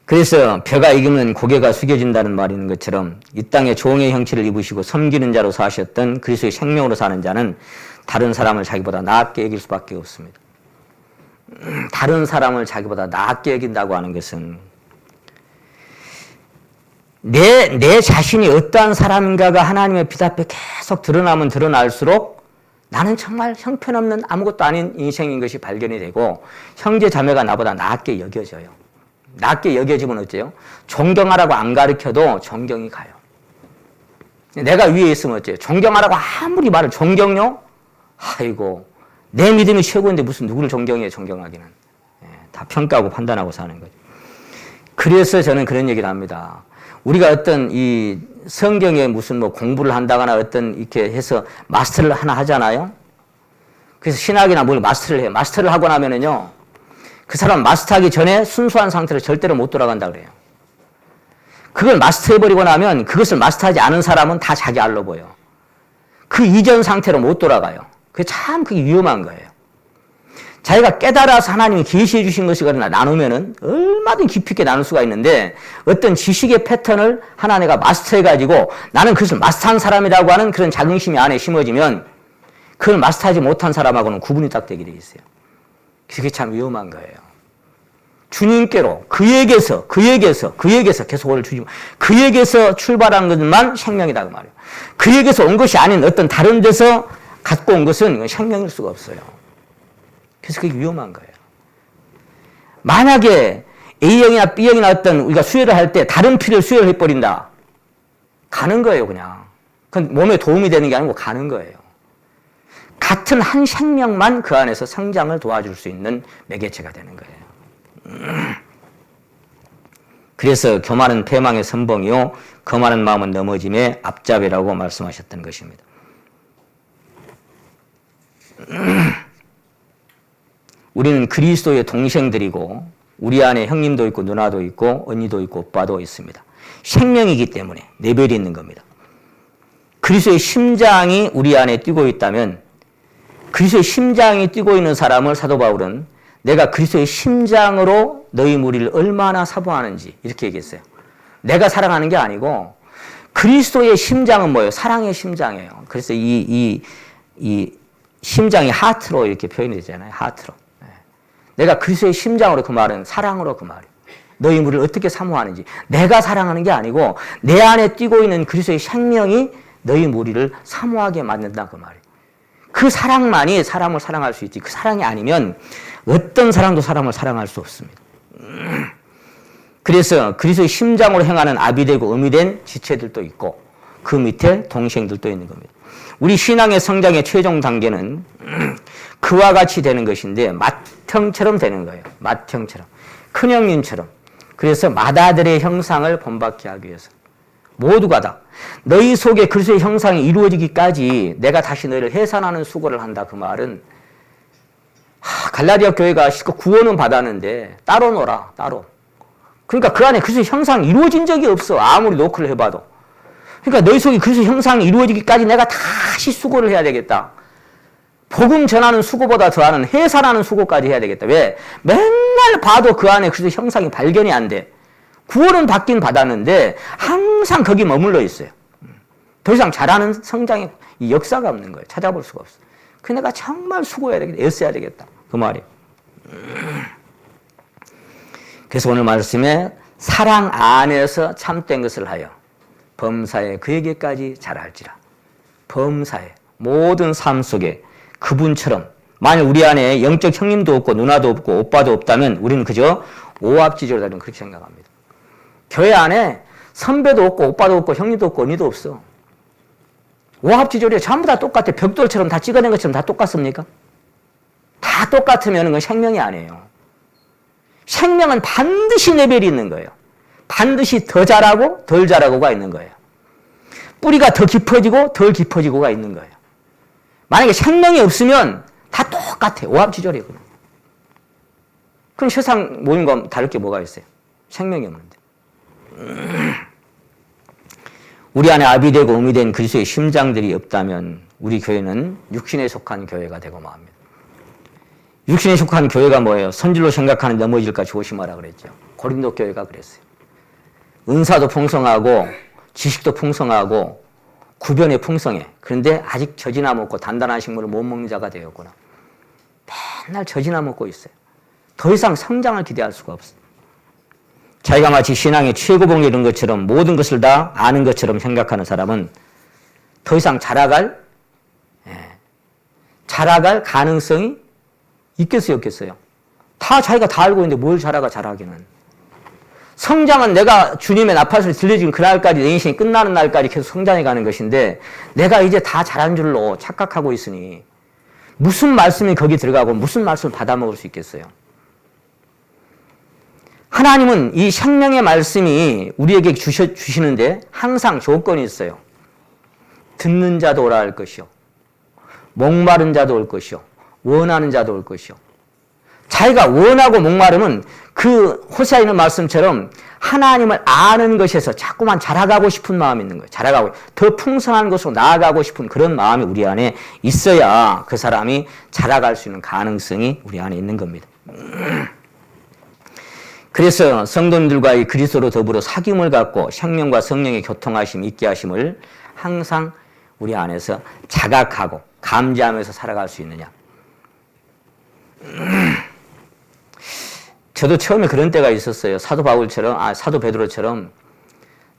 그래서 벼가 익으면 고개가 숙여진다는 말이 있는 것처럼 이 땅에 종의 형체를 입으시고 섬기는 자로 사셨던 그리스도의 생명으로 사는 자는 다른 사람을 자기보다 낫게 여길 수밖에 없습니다. 다른 사람을 자기보다 낫게 여긴다고 하는 것은 내 자신이 어떠한 사람인가가 하나님의 빛 앞에 계속 드러나면 드러날수록 나는 정말 형편없는 아무것도 아닌 인생인 것이 발견이 되고 형제 자매가 나보다 낫게 여겨져요. 낫게 여겨지면 어째요? 존경하라고 안 가르쳐도 존경이 가요. 내가 위에 있으면 어째요? 존경하라고 아무리 말을 존경요? 아이고 내 믿음이 최고인데 무슨 누구를 존경해 존경하기는. 다 평가하고 판단하고 사는 거죠. 그래서 저는 그런 얘기를 합니다. 우리가 어떤 이 성경에 무슨 뭐 공부를 한다거나 어떤 이렇게 해서 마스터를 하나 하잖아요. 그래서 신학이나 뭘 마스터를 해요. 마스터를 하고 나면은요. 그 사람 마스터하기 전에 순수한 상태로 절대로 못 돌아간다 그래요. 그걸 마스터해버리고 나면 그것을 마스터하지 않은 사람은 다 자기 알로 보여. 그 이전 상태로 못 돌아가요. 그게 참 그게 위험한 거예요. 자기가 깨달아서 하나님이 계시해 주신 것이거나 나누면은 얼마든 깊이 있게 나눌 수가 있는데 어떤 지식의 패턴을 하나 내가 마스터해가지고 나는 그것을 마스터한 사람이라고 하는 그런 자긍심이 안에 심어지면 그걸 마스터하지 못한 사람하고는 구분이 딱 되게 돼 있어요. 그게 참 위험한 거예요. 주님께로 그에게서 계속 오를 주님 그에게서 출발한 것만 생명이다 그 말이에요. 그에게서 온 것이 아닌 어떤 다른 데서 갖고 온 것은 생명일 수가 없어요. 그래서 그게 위험한 거예요. 만약에 A형이나 B형이나 어떤 우리가 수혈을 할 때 다른 피를 수혈해 버린다. 가는 거예요, 그냥. 그건 몸에 도움이 되는 게 아니고 가는 거예요. 같은 한 생명만 그 안에서 성장을 도와줄 수 있는 매개체가 되는 거예요. 그래서 교만은 패망의 선봉이요 거만한 마음은 넘어짐의 앞잡이라고 말씀하셨던 것입니다. 우리는 그리스도의 동생들이고 우리 안에 형님도 있고 누나도 있고 언니도 있고 오빠도 있습니다. 생명이기 때문에 레벨이 있는 겁니다. 그리스도의 심장이 우리 안에 뛰고 있다면 그리스도의 심장이 뛰고 있는 사람을 사도 바울은 내가 그리스도의 심장으로 너희 무리를 얼마나 사모하는지 이렇게 얘기했어요. 내가 사랑하는 게 아니고 그리스도의 심장은 뭐예요? 사랑의 심장이에요. 그래서 이 심장이 하트로 이렇게 표현이 되잖아요. 하트로. 내가 그리스도의 심장으로 그 말은 사랑으로 그 말이에요. 너희 무리를 어떻게 사모하는지. 내가 사랑하는 게 아니고 내 안에 뛰고 있는 그리스도의 생명이 너희 무리를 사모하게 만든다 그 말이에요. 그 사랑만이 사람을 사랑할 수 있지. 그 사랑이 아니면 어떤 사람도 사람을 사랑할 수 없습니다. 그래서 그리스도의 심장으로 행하는 아비 되고 음이 된 지체들도 있고 그 밑에 동생들도 있는 겁니다. 우리 신앙의 성장의 최종 단계는 그와 같이 되는 것인데 맏형처럼 되는 거예요. 맏형처럼. 큰형님처럼. 그래서 맏아들의 형상을 본받게 하기 위해서. 모두가 다. 너희 속에 그리스도의 형상이 이루어지기까지 내가 다시 너희를 해산하는 수고를 한다. 그 말은 갈라디아 교회가 실컷 구원은 받았는데 따로 놀아. 따로. 그러니까 그 안에 그리스도의 형상이 이루어진 적이 없어. 아무리 노크를 해봐도. 그러니까 너희 속에 그리스도의 형상이 이루어지기까지 내가 다시 수고를 해야 되겠다. 복음 전하는 수고보다 더하는 해산하는 수고까지 해야 되겠다. 왜? 맨날 봐도 그 안에 그리스도의 형상이 발견이 안 돼. 구원은 받긴 받았는데 항상 거기 머물러 있어요. 더 이상 잘하는 성장의 역사가 없는 거예요. 찾아볼 수가 없어. 그 내가 정말 수고해야 되겠다. 애써야 되겠다. 그 말이에요. 그래서 오늘 말씀에 사랑 안에서 참된 것을 하여 범사에 그에게까지 자랄지라. 범사에 모든 삶 속에 그분처럼 만약 우리 안에 영적 형님도 없고 누나도 없고 오빠도 없다면 우리는 그저 오합지졸이다 그렇게 생각합니다. 교회 안에 선배도 없고 오빠도 없고 형님도 없고 언니도 없어. 오합지졸이야. 전부 다 똑같아. 벽돌처럼 다 찍어낸 것처럼 다 똑같습니까? 다 똑같으면 그건 생명이 아니에요. 생명은 반드시 레벨이 있는 거예요. 반드시 더 잘하고 덜 잘하고가 있는 거예요. 뿌리가 더 깊어지고 덜 깊어지고가 있는 거예요. 만약에 생명이 없으면 다 똑같아. 오합지졸이에요. 그럼 세상 모든 거 다를 게 뭐가 있어요? 생명이 없는데. 우리 안에 아비 되고 음이 된 그리스도의 심장들이 없다면 우리 교회는 육신에 속한 교회가 되고 맙니다. 육신에 속한 교회가 뭐예요? 선질로 생각하는 넘어질까 조심하라 그랬죠. 고린도 교회가 그랬어요. 은사도 풍성하고 지식도 풍성하고 구변에 풍성해. 그런데 아직 젖이나 먹고 단단한 식물을 못 먹는 자가 되었구나. 맨날 젖이나 먹고 있어요. 더 이상 성장을 기대할 수가 없어요. 자기가 마치 신앙의 최고봉에 이른 것처럼 모든 것을 다 아는 것처럼 생각하는 사람은 더 이상 자라갈 가능성이 있겠어요, 없겠어요? 자기가 다 알고 있는데 뭘 자라기는. 성장은 내가 주님의 나팔소리 들려지는 그날까지 내 인생이 끝나는 날까지 계속 성장해 가는 것인데 내가 이제 다 잘한 줄로 착각하고 있으니 무슨 말씀이 거기 들어가고 무슨 말씀을 받아먹을 수 있겠어요? 하나님은 이 생명의 말씀이 우리에게 주시는데 항상 조건이 있어요. 듣는 자도 오라 할 것이요. 목마른 자도 올 것이요. 원하는 자도 올 것이요. 자기가 원하고 목마름은 그 호세아에 있는 말씀처럼 하나님을 아는 것에서 자꾸만 자라가고 싶은 마음이 있는 거예요. 더 풍성한 것으로 나아가고 싶은 그런 마음이 우리 안에 있어야 그 사람이 자라갈 수 있는 가능성이 우리 안에 있는 겁니다. 그래서 성도님들과 이 그리스도로 더불어 사귐을 갖고 생명과 성령의 교통하심 있게 하심을 항상 우리 안에서 자각하고 감지하면서 살아갈 수 있느냐. 저도 처음에 그런 때가 있었어요. 사도 베드로처럼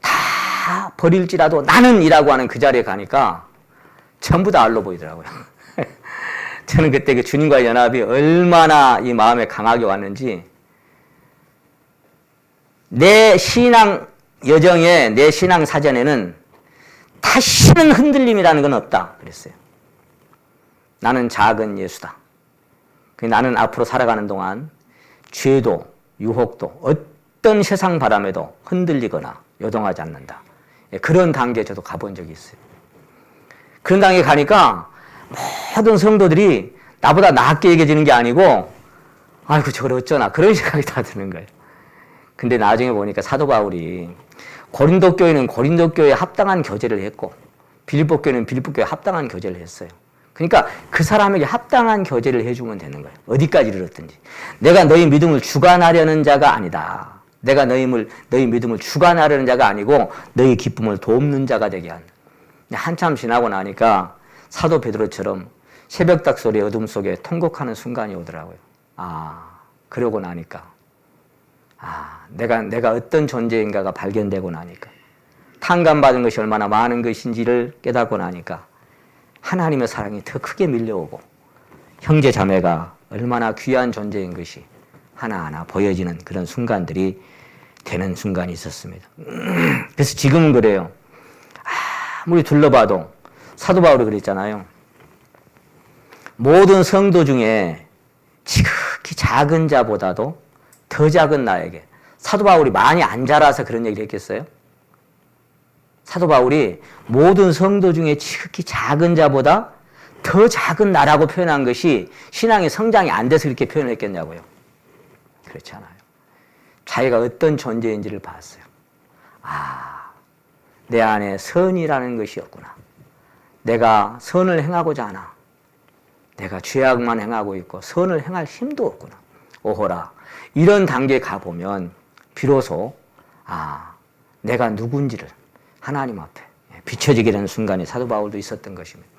다 버릴지라도 나는 이라고 하는 그 자리에 가니까 전부 다 알로 보이더라고요. 저는 그때 그 주님과의 연합이 얼마나 이 마음에 강하게 왔는지 내 신앙 여정에 내 신앙 사전에는 다시는 흔들림이라는 건 없다 그랬어요. 나는 작은 예수다. 나는 앞으로 살아가는 동안 죄도 유혹도 어떤 세상 바람에도 흔들리거나 요동하지 않는다. 그런 단계에 저도 가본 적이 있어요. 그런 단계에 가니까 모든 성도들이 나보다 낫게 얘기해주는 게 아니고 아이고 저걸 어쩌나 그런 생각이 다 드는 거예요. 근데 나중에 보니까 사도 바울이 고린도 교회는 고린도 교회에 합당한 교제를 했고 빌립보 교회는 빌립보 교회에 합당한 교제를 했어요. 그러니까 그 사람에게 합당한 교제를 해주면 되는 거예요. 어디까지 이르렀든지. 내가 너희 믿음을 주관하려는 자가 아니다. 내가 너희 믿음을 주관하려는 자가 아니고 너희 기쁨을 돕는 자가 되게 한다. 한참 지나고 나니까 사도 베드로처럼 새벽닭 소리 어둠 속에 통곡하는 순간이 오더라고요. 그러고 나니까 내가 어떤 존재인가가 발견되고 나니까 탕감받은 것이 얼마나 많은 것인지를 깨닫고 나니까 하나님의 사랑이 더 크게 밀려오고 형제 자매가 얼마나 귀한 존재인 것이 하나하나 보여지는 그런 순간들이 되는 순간이 있었습니다. 그래서 지금은 그래요. 아무리 둘러봐도 사도 바울이 그랬잖아요. 모든 성도 중에 지극히 작은 자보다도 더 작은 나에게. 사도 바울이 많이 안 자라서 그런 얘기를 했겠어요? 사도 바울이 모든 성도 중에 지극히 작은 자보다 더 작은 나라고 표현한 것이 신앙의 성장이 안 돼서 그렇게 표현했겠냐고요. 그렇지 않아요. 자기가 어떤 존재인지를 봤어요. 내 안에 선이라는 것이 없구나. 내가 선을 행하고자 하나. 내가 죄악만 행하고 있고 선을 행할 힘도 없구나. 오호라. 이런 단계에 가보면 비로소 내가 누군지를 하나님 앞에 비춰지게 되는 순간이 사도 바울도 있었던 것입니다.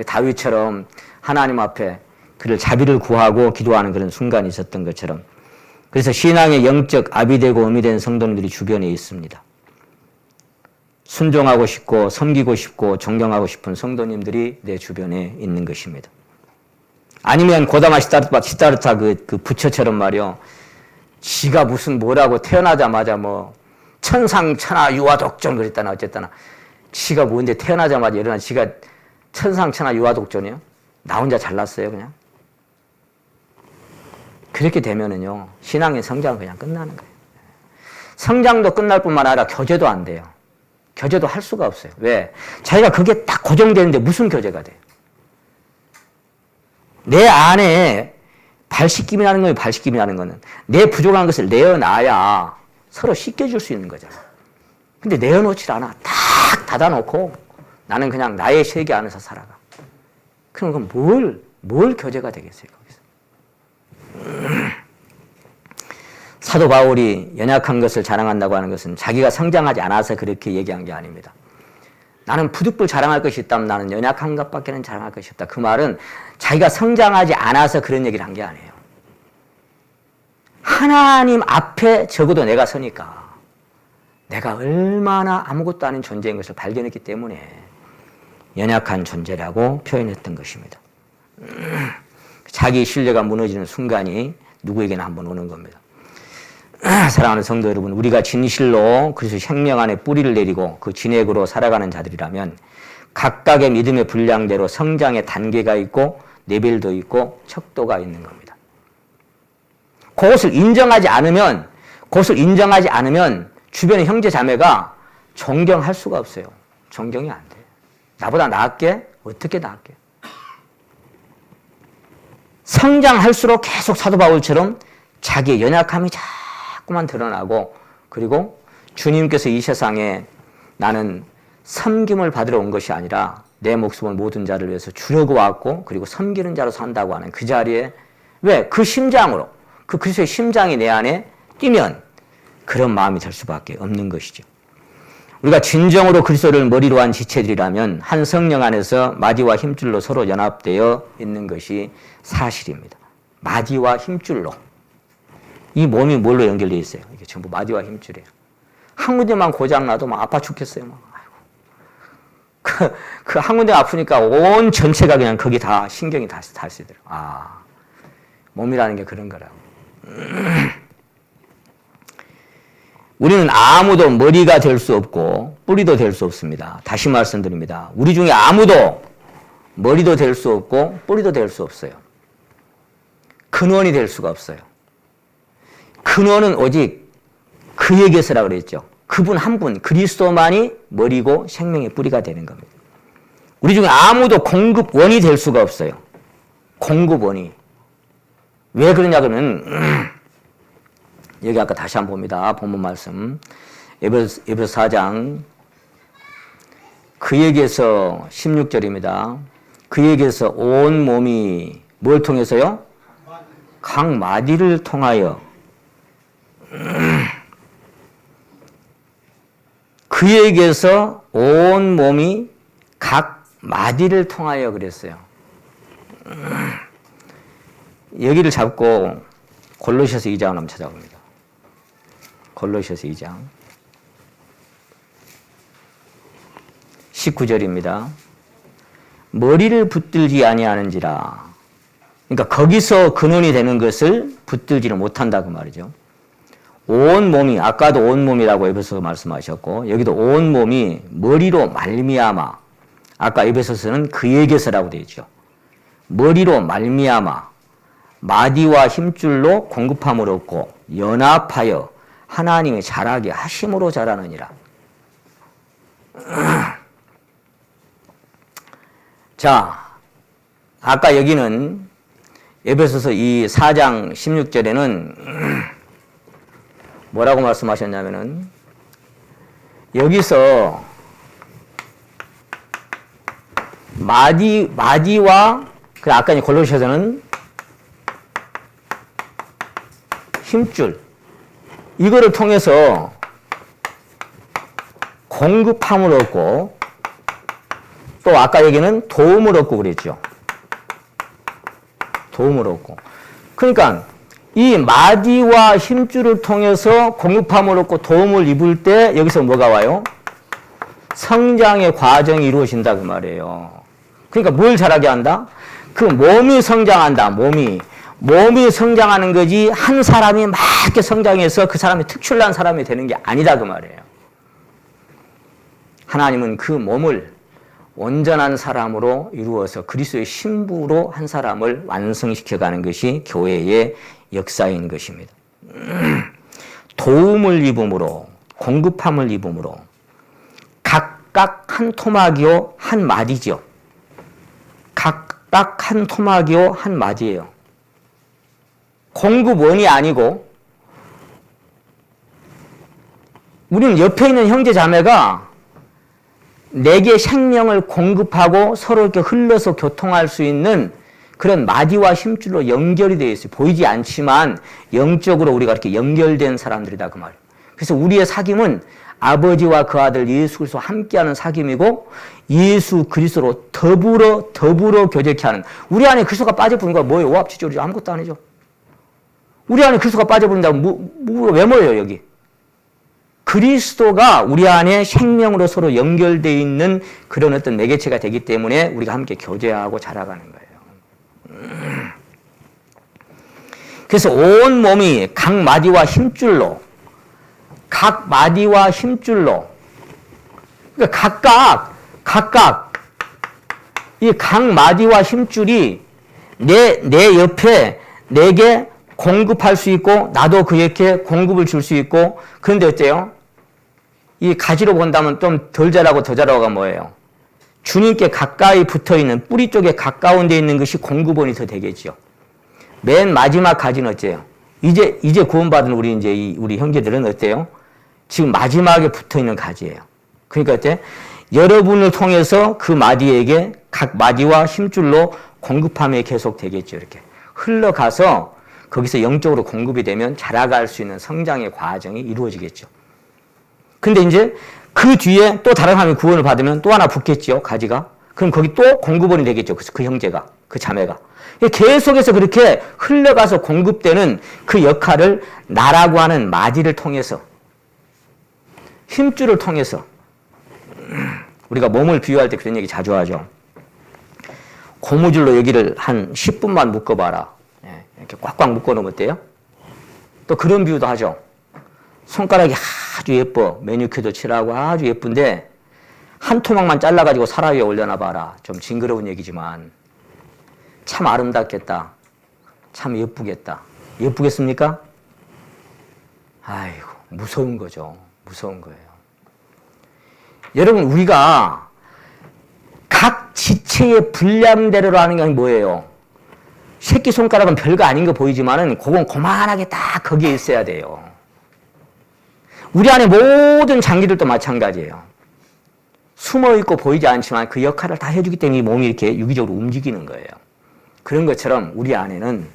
다윗처럼 하나님 앞에 그를 자비를 구하고 기도하는 그런 순간이 있었던 것처럼 그래서 신앙의 영적 아비되고 어미된 성도님들이 주변에 있습니다. 순종하고 싶고 섬기고 싶고 존경하고 싶은 성도님들이 내 주변에 있는 것입니다. 아니면 고다마 시다르타 그 부처처럼 말이요. 지가 무슨 뭐라고 태어나자마자 천상천하 유아독존 그랬다나 어쨌다나 지가 뭔데 태어나자마자 일어나 지가 천상천하 유아독존이요? 나 혼자 잘났어요 그냥? 그렇게 되면은요 신앙의 성장은 그냥 끝나는 거예요. 성장도 끝날 뿐만 아니라 교제도 안 돼요. 교제도 할 수가 없어요. 왜? 자기가 그게 딱 고정되는데 무슨 교제가 돼요? 내 안에 발씻김이라는 거예요. 발씻김이라는 거는 내 부족한 것을 내어놔야 서로 씻겨줄 수 있는 거잖아. 근데 내어놓질 않아. 다 탁 닫아놓고 나는 그냥 나의 세계 안에서 살아가. 그럼 뭘 교제가 되겠어요, 거기서? 사도 바울이 연약한 것을 자랑한다고 하는 것은 자기가 성장하지 않아서 그렇게 얘기한 게 아닙니다. 나는 부득불 자랑할 것이 있다면 나는 연약한 것밖에는 자랑할 것이 없다. 그 말은 자기가 성장하지 않아서 그런 얘기를 한 게 아니에요. 하나님 앞에 적어도 내가 서니까 내가 얼마나 아무것도 아닌 존재인 것을 발견했기 때문에 연약한 존재라고 표현했던 것입니다. 자기 신뢰가 무너지는 순간이 누구에게나 한번 오는 겁니다. 사랑하는 성도 여러분, 우리가 진실로 그리스도 생명 안에 뿌리를 내리고 그 진액으로 살아가는 자들이라면 각각의 믿음의 분량대로 성장의 단계가 있고 레벨도 있고 척도가 있는 겁니다. 그것을 인정하지 않으면 주변의 형제 자매가 존경할 수가 없어요. 존경이 안 돼. 나보다 나을게? 어떻게 나을게? 성장할수록 계속 사도 바울처럼 자기의 연약함이 자꾸만 드러나고, 그리고 주님께서 이 세상에 나는 섬김을 받으러 온 것이 아니라 내 목숨을 모든 자를 위해서 주려고 왔고, 그리고 섬기는 자로 산다고 하는 그 자리에, 왜? 그 심장으로, 그 그리스도의 심장이 내 안에 뛰면 그런 마음이 될 수밖에 없는 것이죠. 우리가 진정으로 그리스도를 머리로 한 지체들이라면 한 성령 안에서 마디와 힘줄로 서로 연합되어 있는 것이 사실입니다. 마디와 힘줄로. 이 몸이 뭘로 연결되어 있어요? 이게 전부 마디와 힘줄이에요. 한 군데만 고장나도 막 아파 죽겠어요. 막. 아이고. 그 한 군데 아프니까 온 전체가 그냥 거기 다 신경이 다 쓰더라고요. 아, 몸이라는 게 그런 거라고. 우리는 아무도 머리가 될 수 없고 뿌리도 될 수 없습니다. 다시 말씀드립니다. 우리 중에 아무도 머리도 될 수 없고 뿌리도 될 수 없어요. 근원이 될 수가 없어요. 근원은 오직 그에게서라고 그랬죠. 그분 한 분, 그리스도만이 머리고 생명의 뿌리가 되는 겁니다. 우리 중에 아무도 공급원이 될 수가 없어요. 공급원이. 왜 그러냐 그러면 여기 아까 다시 한번 봅니다. 본문 말씀. 에베소 4장 그에게서 16절입니다. 그에게서 온 몸이 뭘 통해서요? 각 마디를 통하여 그에게서 온 몸이 각 마디를 통하여 그랬어요. 여기를 잡고 골로새서 2장을 한번 찾아봅니다. 골로새서 2장 19절입니다. 머리를 붙들지 아니하는지라. 그러니까 거기서 근원이 되는 것을 붙들지를 못한다 그 말이죠. 온 몸이, 아까도 온 몸이라고 에베소서 말씀하셨고 여기도 온 몸이 머리로 말미암아, 아까 에베소서는 그에게서라고 되어 있죠. 머리로 말미암아 마디와 힘줄로 공급함을 얻고 연합하여 하나님의 자라게 하심으로 자라느니라. 자, 아까 여기는 에베소서 이 4장 16절에는 뭐라고 말씀하셨냐면은 여기서 마디와 그 아까 골로새서는 힘줄, 이거를 통해서 공급함을 얻고 또 아까 여기는 도움을 얻고 그랬죠. 도움을 얻고. 그러니까 이 마디와 힘줄을 통해서 공급함을 얻고 도움을 입을 때 여기서 뭐가 와요? 성장의 과정이 이루어진다 그 말이에요. 그러니까 뭘 자라게 한다? 그 몸이 성장한다. 몸이 성장하는 거지 한 사람이 막 이렇게 성장해서 그 사람이 특출난 사람이 되는 게 아니다 그 말이에요. 하나님은 그 몸을 온전한 사람으로 이루어서 그리스도의 신부로 한 사람을 완성시켜가는 것이 교회의 역사인 것입니다. 도움을 입음으로, 공급함을 입음으로 각각 한 토막이요 한 마디죠. 각각 한 토막이요 한 마디예요. 공급원이 아니고 우리는 옆에 있는 형제 자매가 내게 생명을 공급하고 서로 이렇게 흘러서 교통할 수 있는 그런 마디와 힘줄로 연결이 되어 있어요. 보이지 않지만 영적으로 우리가 이렇게 연결된 사람들이다 그 말이에요. 그래서 우리의 사귐은 아버지와 그 아들 예수 그리스도와 함께하는 사귐이고 예수 그리스도로 더불어 교제케 하는, 우리 안에 그리스도가 빠져버린 거 뭐예요? 오합지졸이죠. 아무것도 아니죠. 우리 안에 그리스도가 빠져버린다면 왜 모여요 여기? 그리스도가 우리 안에 생명으로 서로 연결되어 있는 그런 어떤 매개체가 되기 때문에 우리가 함께 교제하고 자라가는 거예요. 그래서 온 몸이 각 마디와 힘줄로 그러니까 각각 이 각 마디와 힘줄이 내 옆에 내게 공급할 수 있고 나도 그에게 공급을 줄 수 있고. 그런데 어때요? 이 가지로 본다면 좀 덜 자라고 더 자라고가 뭐예요? 주님께 가까이 붙어있는 뿌리 쪽에 가까운 데 있는 것이 공급원이 더 되겠죠. 맨 마지막 가지는 어때요? 이제 구원받은 우리 형제들은 어때요? 지금 마지막에 붙어있는 가지예요. 그러니까 어때? 여러분을 통해서 그 마디에게 각 마디와 힘줄로 공급함이 계속 되겠죠. 이렇게 흘러가서 거기서 영적으로 공급이 되면 자라갈 수 있는 성장의 과정이 이루어지겠죠. 근데 이제 그 뒤에 또 다른 사람이 구원을 받으면 또 하나 붙겠죠, 가지가. 그럼 거기 또 공급원이 되겠죠, 그 형제가, 그 자매가. 계속해서 그렇게 흘러가서 공급되는 그 역할을 나라고 하는 마디를 통해서, 힘줄을 통해서, 우리가 몸을 비유할 때 그런 얘기 자주 하죠. 고무줄로 여기를 한 10분만 묶어봐라. 이렇게 꽉꽉 묶어놓으면 어때요? 또 그런 비유도 하죠. 손가락이 아주 예뻐. 매니큐어도 칠하고 아주 예쁜데 한 토막만 잘라가지고 사라 위에 올려놔봐라. 좀 징그러운 얘기지만 참 아름답겠다. 참 예쁘겠다. 예쁘겠습니까? 아이고, 무서운 거죠. 무서운 거예요. 여러분, 우리가 각 지체의 분량대로 하는 게 뭐예요? 새끼손가락은 별거 아닌 거 보이지만은 그건 고만하게 딱 거기에 있어야 돼요. 우리 안에 모든 장기들도 마찬가지예요. 숨어있고 보이지 않지만 그 역할을 다 해주기 때문에 이 몸이 이렇게 유기적으로 움직이는 거예요. 그런 것처럼 우리 안에는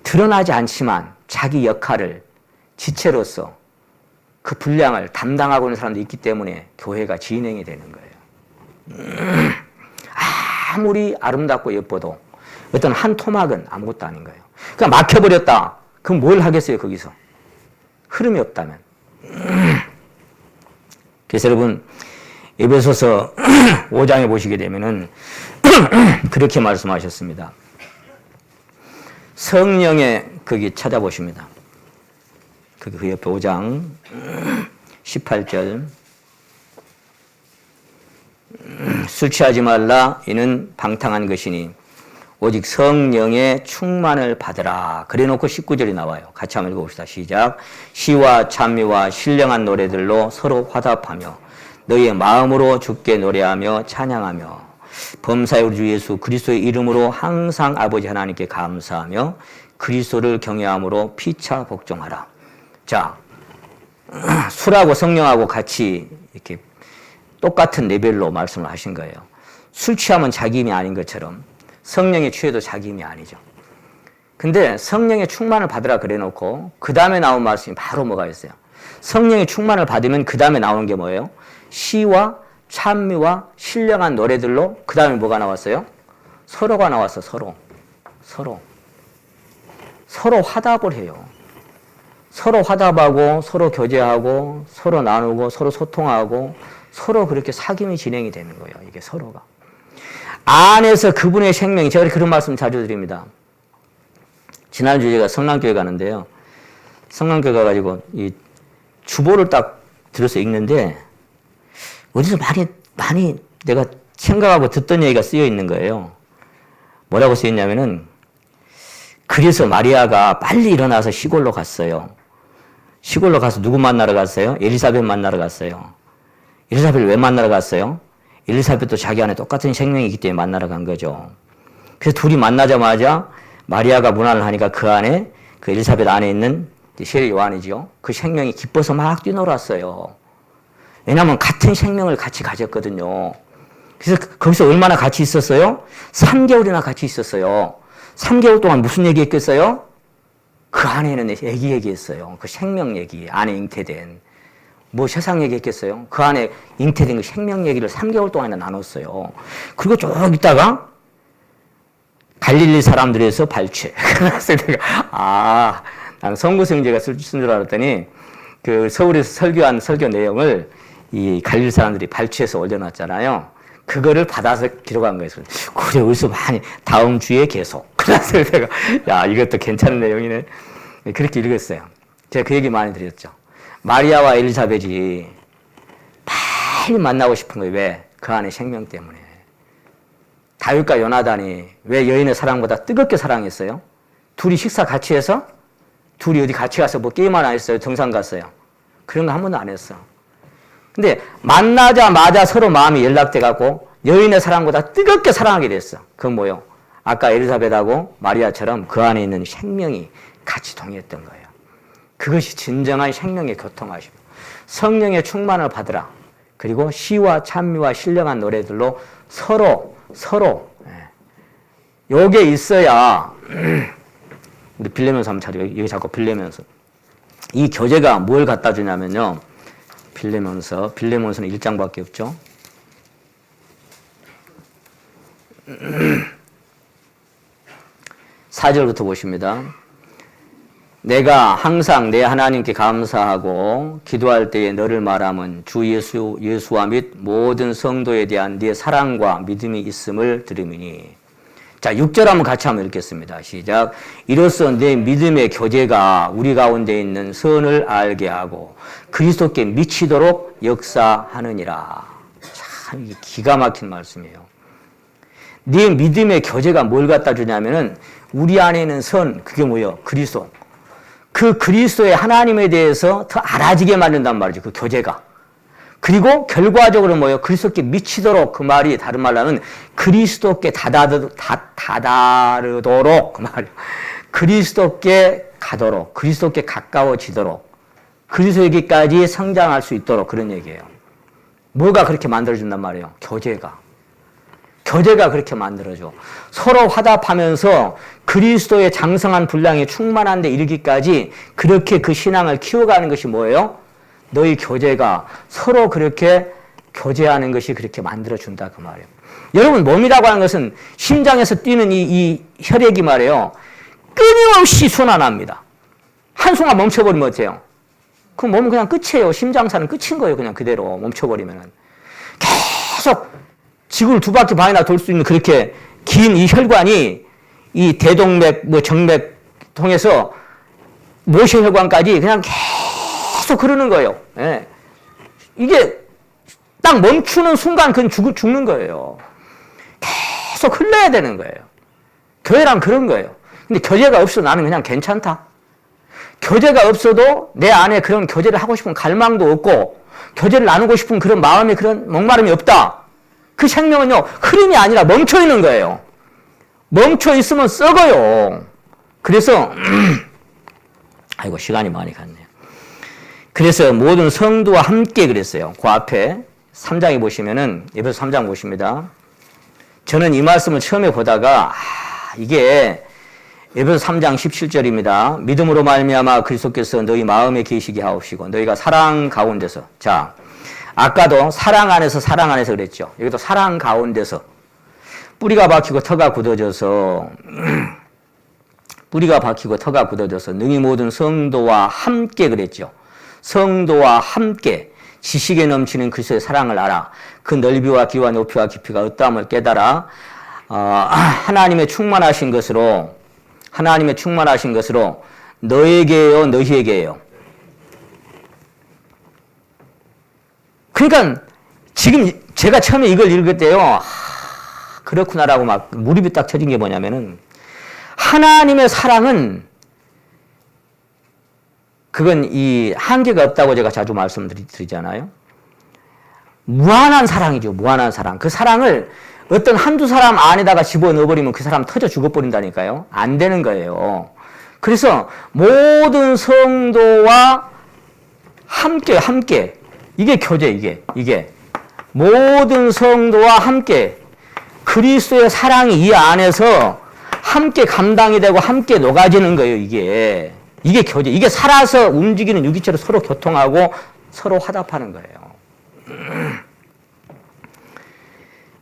드러나지 않지만 자기 역할을 지체로서 그 분량을 담당하고 있는 사람도 있기 때문에 교회가 진행이 되는 거예요. 아무리 아름답고 예뻐도 어떤 한 토막은 아무것도 아닌 거예요. 그냥 막혀버렸다. 그럼 뭘 하겠어요, 거기서? 흐름이 없다면. 그래서 여러분, 에베소서 5장에 보시게 되면은 그렇게 말씀하셨습니다. 성령의 거기 찾아보십니다. 그 옆에 5장 18절. 술 취하지 말라. 이는 방탕한 것이니 오직 성령의 충만을 받으라. 그래놓고 19절이 나와요. 같이 한번 읽어봅시다. 시작. 시와 찬미와 신령한 노래들로 서로 화답하며 너희의 마음으로 주께 노래하며 찬양하며 범사의 우리 주 예수 그리스도의 이름으로 항상 아버지 하나님께 감사하며 그리스도를 경외함으로 피차 복종하라. 자, 술하고 성령하고 같이 이렇게 똑같은 레벨로 말씀을 하신 거예요. 술 취하면 자기 힘이 아닌 것처럼 성령에 취해도 자기 힘이 아니죠. 근데 성령의 충만을 받으라 그래 놓고 그 다음에 나온 말씀이 바로 뭐가 있어요? 성령의 충만을 받으면 그 다음에 나오는 게 뭐예요? 시와 찬미와 신령한 노래들로 그 다음에 뭐가 나왔어요? 서로가 나왔어. 서로 화답을 해요. 서로 화답하고 서로 교제하고 서로 나누고 서로 소통하고 서로 그렇게 사귐이 진행이 되는 거예요. 이게 서로가. 안에서 그분의 생명이, 제가 그런 말씀 자주 드립니다. 지난주에 제가 성남교회 가는데요. 성남교회 가가지고 이 주보를 딱 들어서 읽는데 어디서 많이 내가 생각하고 듣던 얘기가 쓰여 있는 거예요. 뭐라고 쓰여 있냐면은 그래서 마리아가 빨리 일어나서 시골로 갔어요. 시골로 가서 누구 만나러 갔어요? 엘리사벳 만나러 갔어요. 엘리사벳을 왜 만나러 갔어요? 엘리사벳도 자기 안에 똑같은 생명이 있기 때문에 만나러 간 거죠. 그래서 둘이 만나자마자 마리아가 문안을 하니까 그 안에 그 엘리사벳 안에 있는 셰리 요한이죠. 그 생명이 기뻐서 막 뛰놀았어요. 왜냐하면 같은 생명을 같이 가졌거든요. 그래서 거기서 얼마나 같이 있었어요? 3개월이나 같이 있었어요. 3개월 동안 무슨 얘기 했겠어요? 그 안에는 애기 얘기했어요. 그 생명 얘기, 안에 잉태된. 뭐 세상 얘기 했겠어요? 그 안에 잉태된 그 생명 얘기를 3개월 동안이나 나눴어요. 그리고 쭉 있다가 갈릴리 사람들에서 발췌. 그래서 내가, 나는 선구성제가 쓴 줄 알았더니 그 서울에서 설교한 설교 내용을 이 갈릴리 사람들이 발췌해서 올려놨잖아요. 그거를 받아서 기록한 거예요. 그래, 어디서 많이, 다음 주에 계속. 그래서 내가, 야, 이것도 괜찮은 내용이네. 그렇게 읽었어요. 제가 그 얘기 많이 드렸죠. 마리아와 엘리사벳이 빨리 만나고 싶은 거예요. 왜? 그 안에 생명 때문에. 다윗과 요나단이 왜 여인의 사랑보다 뜨겁게 사랑했어요? 둘이 식사 같이 해서? 둘이 어디 같이 가서 뭐 게임 하나 했어요? 등산 갔어요? 그런 거 한 번도 안 했어. 근데 만나자마자 서로 마음이 연락돼갖고 여인의 사랑보다 뜨겁게 사랑하게 됐어. 그건 뭐요? 아까 엘리사벳하고 마리아처럼 그 안에 있는 생명이 같이 동의했던 거예요. 그것이 진정한 생명의 교통하시고 성령의 충만을 받으라. 그리고 시와 찬미와 신령한 노래들로 서로 요게 있어야 우리 빌레몬서 한번 찾아요. 여기 자꾸 빌레몬서. 이 교제가 뭘 갖다 주냐면요. 빌레몬서는 1장밖에 없죠. 4절부터 보십니다. 내가 항상 내 하나님께 감사하고 기도할 때에 너를 말함은 주 예수와 및 모든 성도에 대한 네 사랑과 믿음이 있음을 들음이니. 자, 6절 한번 같이 한번 읽겠습니다. 시작. 이로써 내 믿음의 교제가 우리 가운데 있는 선을 알게 하고 그리스도께 미치도록 역사하느니라. 참 이게 기가 막힌 말씀이에요. 네 믿음의 교제가 뭘 갖다 주냐면은 우리 안에 있는 선, 그게 뭐예요? 그리스도. 그 그리스도의 하나님에 대해서 더 알아지게 만든단 말이죠. 그 교제가. 그리고 결과적으로 뭐예요? 그리스도께 미치도록, 그 말이 다른 말로 하면 그리스도께 다다르도록 그 말이에요. 그리스도께 가도록, 그리스도께 가까워지도록, 그리스도에게까지 성장할 수 있도록 그런 얘기예요. 뭐가 그렇게 만들어준단 말이에요? 교제가 그렇게 만들어줘. 서로 화답하면서 그리스도의 장성한 분량이 충만한 데 이르기까지 그렇게 그 신앙을 키워가는 것이 뭐예요? 너희 교제가 서로 그렇게 교제하는 것이 그렇게 만들어준다 그 말이에요. 여러분, 몸이라고 하는 것은 심장에서 뛰는 이 혈액이 말이에요. 끊임없이 순환합니다. 한순간 멈춰버리면 어때요? 그럼 몸은 그냥 끝이에요. 심장사는 끝인 거예요. 그냥 그대로 멈춰버리면은. 계속 지구를 2바퀴 반이나 돌 수 있는 그렇게 긴 이 혈관이 이 대동맥, 정맥 통해서 모세혈관까지 그냥 계속 흐르는 거예요. 예. 이게 딱 멈추는 순간 그건 죽는 거예요. 계속 흘러야 되는 거예요. 교회란 그런 거예요. 근데 교제가 없어도 나는 그냥 괜찮다. 교제가 없어도 내 안에 그런 교제를 하고 싶은 갈망도 없고 교제를 나누고 싶은 그런 마음의 그런 목마름이 없다. 그 생명은요, 흐름이 아니라 멈춰 있는 거예요. 멈춰 있으면 썩어요. 그래서, 아이고, 시간이 많이 갔네요. 그래서 모든 성도와 함께 그랬어요. 그 앞에 3장에 보시면은, 에베소 3장 보십니다. 저는 이 말씀을 처음에 보다가, 이게 에베소 3장 17절입니다. 믿음으로 말미암아 그리스도께서 너희 마음에 계시게 하옵시고, 너희가 사랑 가운데서. 자, 아까도 사랑 안에서 그랬죠. 여기도 사랑 가운데서 뿌리가 박히고 터가 굳어져서 능히 모든 성도와 함께 그랬죠. 성도와 함께 지식에 넘치는 그리스도의 사랑을 알아. 그 넓이와 길이와 높이와 깊이가 어떠함을 깨달아 하나님의 충만하신 것으로 너에게요, 너희에게요. 그러니까 지금 제가 처음에 이걸 읽을 때요, 그렇구나라고 막 무릎이 딱 쳐진 게 뭐냐면은 하나님의 사랑은 그건 이 한계가 없다고 제가 자주 말씀드리잖아요. 무한한 사랑이죠. 무한한 사랑. 그 사랑을 어떤 한두 사람 안에다가 집어넣어버리면 그 사람 터져 죽어버린다니까요. 안 되는 거예요. 그래서 모든 성도와 함께 이게 교제, 이게. 모든 성도와 함께 그리스도의 사랑이 이 안에서 함께 감당이 되고 함께 녹아지는 거예요, 이게. 이게 교제. 이게 살아서 움직이는 유기체로 서로 교통하고 서로 화답하는 거예요.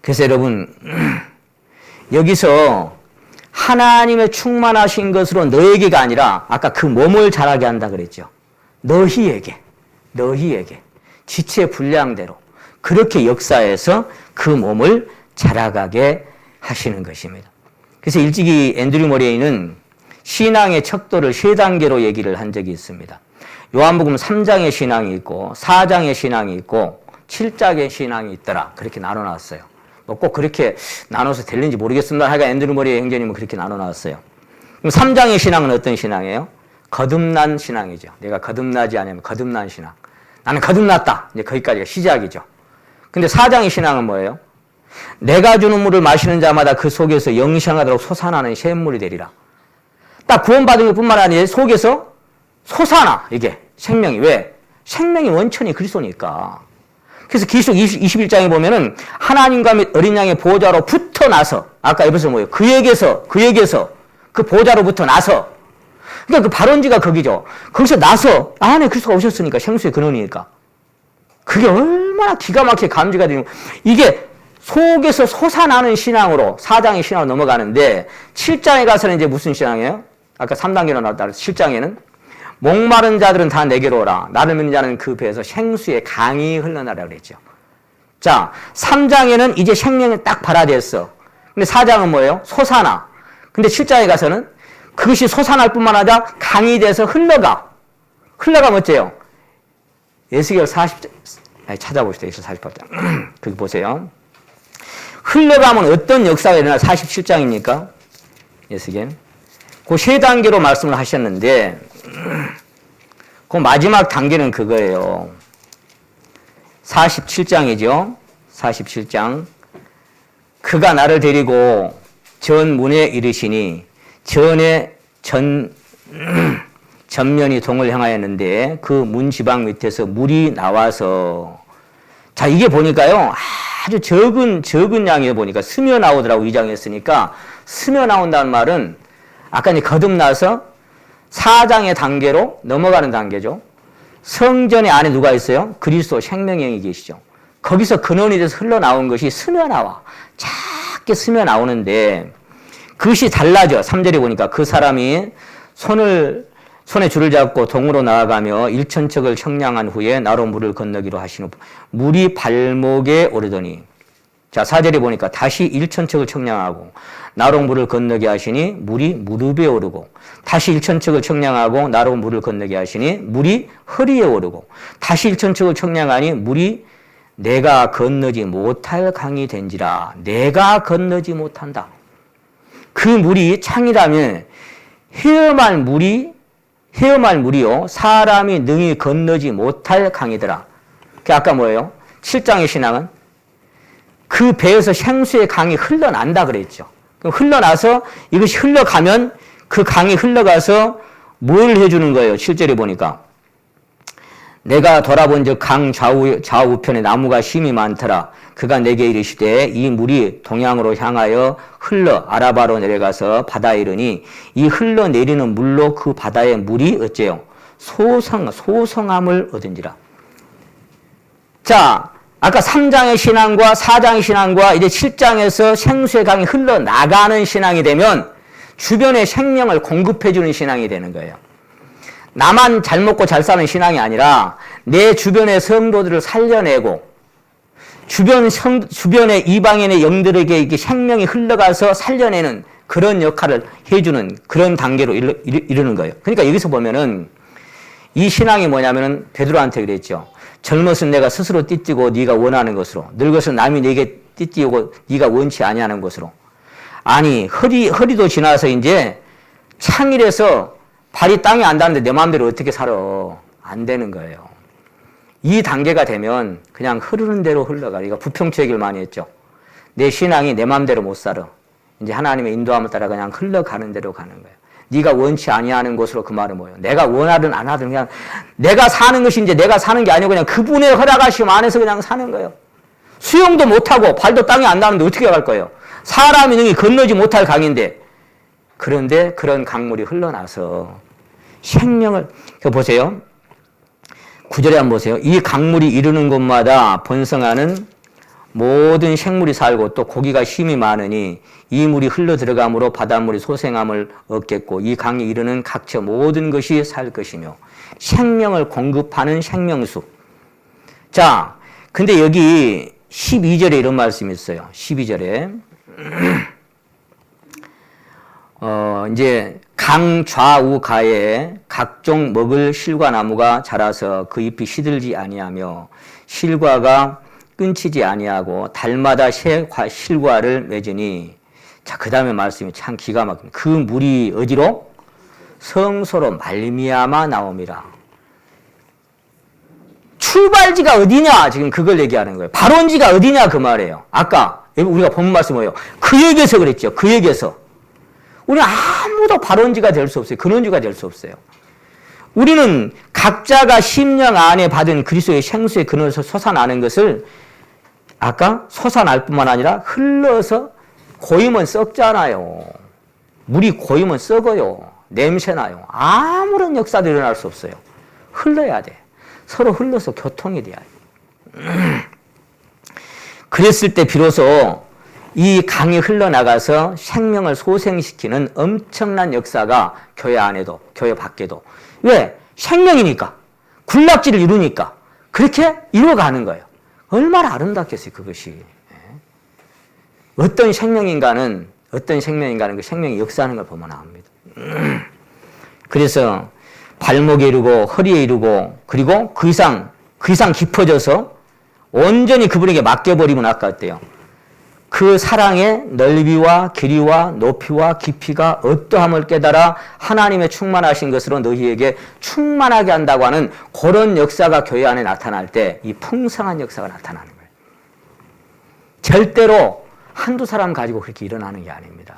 그래서 여러분, 여기서 하나님의 충만하신 것으로 너에게가 아니라 아까 그 몸을 자라게 한다 그랬죠. 너희에게 지체의 분량대로 그렇게 역사해서 그 몸을 자라가게 하시는 것입니다. 그래서 일찍이 앤드류 모레이는 신앙의 척도를 세 단계로 얘기를 한 적이 있습니다. 요한복음 3장의 신앙이 있고 4장의 신앙이 있고 7장의 신앙이 있더라. 그렇게 나눠놨어요. 뭐 꼭 그렇게 나눠서 될는지 모르겠습니다. 하여간 앤드류 모레이 형제님은 그렇게 나눠놨어요. 그럼 3장의 신앙은 어떤 신앙이에요? 거듭난 신앙이죠. 내가 거듭나지 않으면 거듭난 신앙. 나는 거듭났다. 이제 거기까지가 시작이죠. 근데 4장의 신앙은 뭐예요? 내가 주는 물을 마시는 자마다 그 속에서 영생하도록 솟아나는 샘물이 되리라. 딱 구원받은 것뿐만 아니라 속에서 솟아나, 이게 생명이. 왜? 생명의 원천이 그리스도니까. 그래서 기록 21장에 보면은 하나님과 및 어린 양의 보호자로 붙어 나서, 아까 에베소 뭐예요? 그에게서 그 보호자로부터 나서, 그러니까 그 발원지가 거기죠. 거기서 나서 안에 그리스도가 오셨으니까, 생수의 근원이니까. 그게 얼마나 기가 막히게 감지가 되는, 이게 속에서 솟아나는 신앙으로 4장의 신앙으로 넘어가는데 7장에 가서는 이제 무슨 신앙이에요? 아까 3단계로 나왔다 그래서 7장에는 목마른 자들은 다 내게로 오라. 나를 믿는 자는 그 배에서 생수의 강이 흘러나라 그랬죠. 자, 3장에는 이제 생명이 딱 발화됐어. 근데 4장은 뭐예요? 솟아나. 근데 7장에 가서는 그것이 솟아날 뿐만 아니라 강이 돼서 흘러가면 어째요? 에스겔 40장, 찾아보시죠. 에스겔 48장. 거기 보세요. 흘러가면 어떤 역사가 일어나? 47장입니까? 에스겔. 그 세 단계로 말씀을 하셨는데, 그 마지막 단계는 그거예요. 47장이죠. 47장. 그가 나를 데리고 전 문에 이르시니 전면이 동을 향하였는데 그 문 지방 밑에서 물이 나와서, 자, 이게 보니까요, 아주 적은 양에 보니까 스며 나오더라고, 2장에 했으니까. 스며 나온다는 말은 아까 이제 거듭나서 4장의 단계로 넘어가는 단계죠. 성전의 안에 누가 있어요? 그리스도 생명형이 계시죠. 거기서 근원이 돼서 흘러나온 것이 스며 나와. 작게 스며 나오는데 그것이 달라져. 3절에 보니까 그 사람이 손에 줄을 잡고 동으로 나아가며 일천척을 청량한 후에 나로 물을 건너기로 하신 후 물이 발목에 오르더니, 자, 4절에 보니까 다시 일천척을 청량하고 나로 물을 건너게 하시니 물이 무릎에 오르고, 다시 일천척을 청량하고 나로 물을 건너게 하시니 물이 허리에 오르고, 다시 일천척을 청량하니 물이 내가 건너지 못할 강이 된지라. 내가 건너지 못한다. 그 물이 창이라면 헤엄할 물이요 사람이 능히 건너지 못할 강이더라. 그 아까 뭐예요? 7장의 신앙은 그 배에서 생수의 강이 흘러난다 그랬죠. 흘러나서 이것이 흘러가면 그 강이 흘러가서 뭘 해주는 거예요? 7절에 보니까 내가 돌아본 즉 강 좌우편에 나무가 심이 많더라. 그가 내게 이르시되 이 물이 동양으로 향하여 흘러 아라바로 내려가서 바다에 이르니 이 흘러내리는 물로 그 바다의 물이 어째요? 소성함을 얻은지라. 자, 아까 3장의 신앙과 4장의 신앙과 이제 7장에서 생수의 강이 흘러나가는 신앙이 되면 주변에 생명을 공급해주는 신앙이 되는 거예요. 나만 잘 먹고 잘 사는 신앙이 아니라 내 주변의 성도들을 살려내고 주변의 이방인의 영들에게 이게 생명이 흘러가서 살려내는 그런 역할을 해주는 그런 단계로 이르는 거예요. 그러니까 여기서 보면은 이 신앙이 뭐냐면은 베드로한테 그랬죠. 젊었은 내가 스스로 띠뛰고 네가 원하는 것으로, 늙어서 남이 네게 띠뛰고 네가 원치 아니하는 것으로. 아니 허리도 지나서 이제 창일에서 발이 땅에 안 닿는데 내 마음대로 어떻게 살아? 안 되는 거예요. 이 단계가 되면 그냥 흐르는 대로 흘러가. 이거 부평초 얘기를 많이 했죠. 내 신앙이 내 마음대로 못 살아. 이제 하나님의 인도함을 따라 그냥 흘러가는 대로 가는 거예요. 네가 원치 아니하는 곳으로 그 말은 뭐예요? 내가 원하든 안 하든 그냥 내가 사는 것이 이제 내가 사는 게 아니고 그냥 그분의 허락하심 안에서 그냥 사는 거예요. 수영도 못하고 발도 땅에 안 닿는데 어떻게 갈 거예요? 사람이 능히 건너지 못할 강인데 그런데 그런 강물이 흘러나서 생명을 보세요. 9절에 한번 보세요. 이 강물이 이르는 곳마다 번성하는 모든 생물이 살고 또 고기가 쉼이 많으니 이 물이 흘러 들어가므로 바닷물이 소생함을 얻겠고 이 강이 이르는 각처 모든 것이 살 것이며 생명을 공급하는 생명수. 자, 근데 여기 12절에 이런 말씀이 있어요. 12절에 이제 강 좌우 가에 각종 먹을 실과 나무가 자라서 그 잎이 시들지 아니하며 실과가 끊치지 아니하고 달마다 새 실과를 맺으니 자, 그 다음에 말씀이 참 기가 막힙니다. 그 물이 어디로? 성소로 말미암아 나옵니다. 출발지가 어디냐? 지금 그걸 얘기하는 거예요. 발원지가 어디냐? 그 말이에요. 아까 우리가 본 말씀 뭐예요? 그에게서 그랬죠. 그에게서. 우리는 아무도 발원지가 될 수 없어요. 근원지가 될 수 없어요. 우리는 각자가 심령 안에 받은 그리스도의 생수의 근원에서 솟아나는 것을 아까 솟아날 뿐만 아니라 흘러서 고이면 썩잖아요. 물이 고이면 썩어요. 냄새나요. 아무런 역사도 일어날 수 없어요. 흘러야 돼. 서로 흘러서 교통이 돼야 돼. 그랬을 때 비로소 이 강이 흘러나가서 생명을 소생시키는 엄청난 역사가 교회 안에도 교회 밖에도. 왜? 생명이니까. 군락지를 이루니까. 그렇게 이루어가는 거예요. 얼마나 아름답겠어요, 그것이. 어떤 생명인가는 그 생명이 역사하는 걸 보면 압니다. 그래서 발목에 이르고 허리에 이르고 그리고 그 이상 깊어져서 온전히 그분에게 맡겨버리면 아까 어때요? 그 사랑의 넓이와 길이와 높이와 깊이가 어떠함을 깨달아 하나님의 충만하신 것으로 너희에게 충만하게 한다고 하는 그런 역사가 교회 안에 나타날 때 이 풍성한 역사가 나타나는 거예요. 절대로 한두 사람 가지고 그렇게 일어나는 게 아닙니다.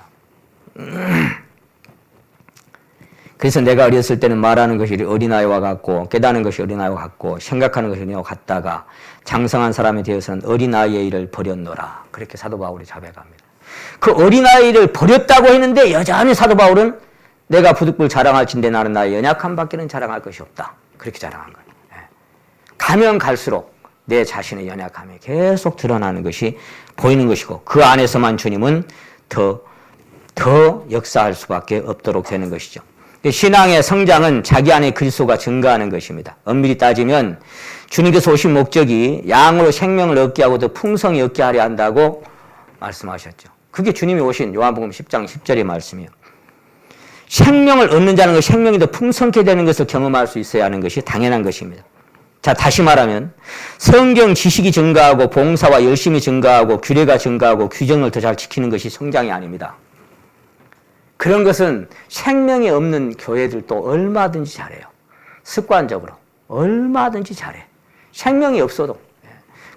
그래서 내가 어렸을 때는 말하는 것이 어린아이와 같고 깨닫는 것이 어린아이와 같고 생각하는 것이 어린아이와 같다가 장성한 사람이 되어서는 어린아이의 일을 버렸노라. 그렇게 사도 바울이 자백합니다. 그 어린아이를 버렸다고 했는데 여전히 사도 바울은 내가 부득불 자랑할진대 나는 나의 연약함 밖에는 자랑할 것이 없다. 그렇게 자랑한 거예요. 가면 갈수록 내 자신의 연약함이 계속 드러나는 것이 보이는 것이고 그 안에서만 주님은 더 역사할 수밖에 없도록 되는 것이죠. 신앙의 성장은 자기 안에 그리스도가 증가하는 것입니다. 엄밀히 따지면 주님께서 오신 목적이 양으로 생명을 얻게 하고 더 풍성히 얻게 하려 한다고 말씀하셨죠. 그게 주님이 오신 요한복음 10장 10절의 말씀이에요. 생명을 얻는 자는 그 생명이 더 풍성케 되는 것을 경험할 수 있어야 하는 것이 당연한 것입니다. 자, 다시 말하면 성경 지식이 증가하고 봉사와 열심히 증가하고 규례가 증가하고 규정을 더 잘 지키는 것이 성장이 아닙니다. 그런 것은 생명이 없는 교회들도 얼마든지 잘해요. 습관적으로 얼마든지 잘해. 생명이 없어도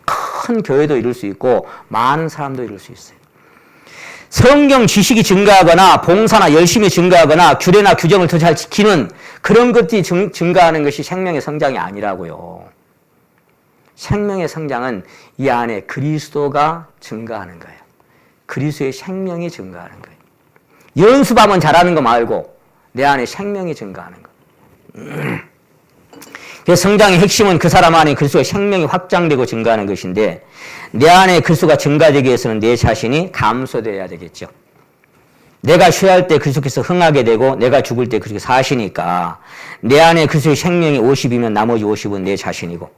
큰 교회도 이룰 수 있고 많은 사람도 이룰 수 있어요. 성경 지식이 증가하거나 봉사나 열심히 증가하거나 규례나 규정을 더 잘 지키는 그런 것들이 증가하는 것이 생명의 성장이 아니라고요. 생명의 성장은 이 안에 그리스도가 증가하는 거예요. 그리스도의 생명이 증가하는 거예요. 연습하면 잘하는 거 말고 내 안에 생명이 증가하는 거. 그래서 성장의 핵심은 그 사람 안에 그리스도의 생명이 확장되고 증가하는 것인데 내 안에 그리스도가 증가되기 위해서는 내 자신이 감소되어야 되겠죠. 내가 쉬어야 할 때 그리스도께서 흥하게 되고 내가 죽을 때 그리스도께서 사시니까 내 안에 그리스도의 생명이 50이면 나머지 50은 내 자신이고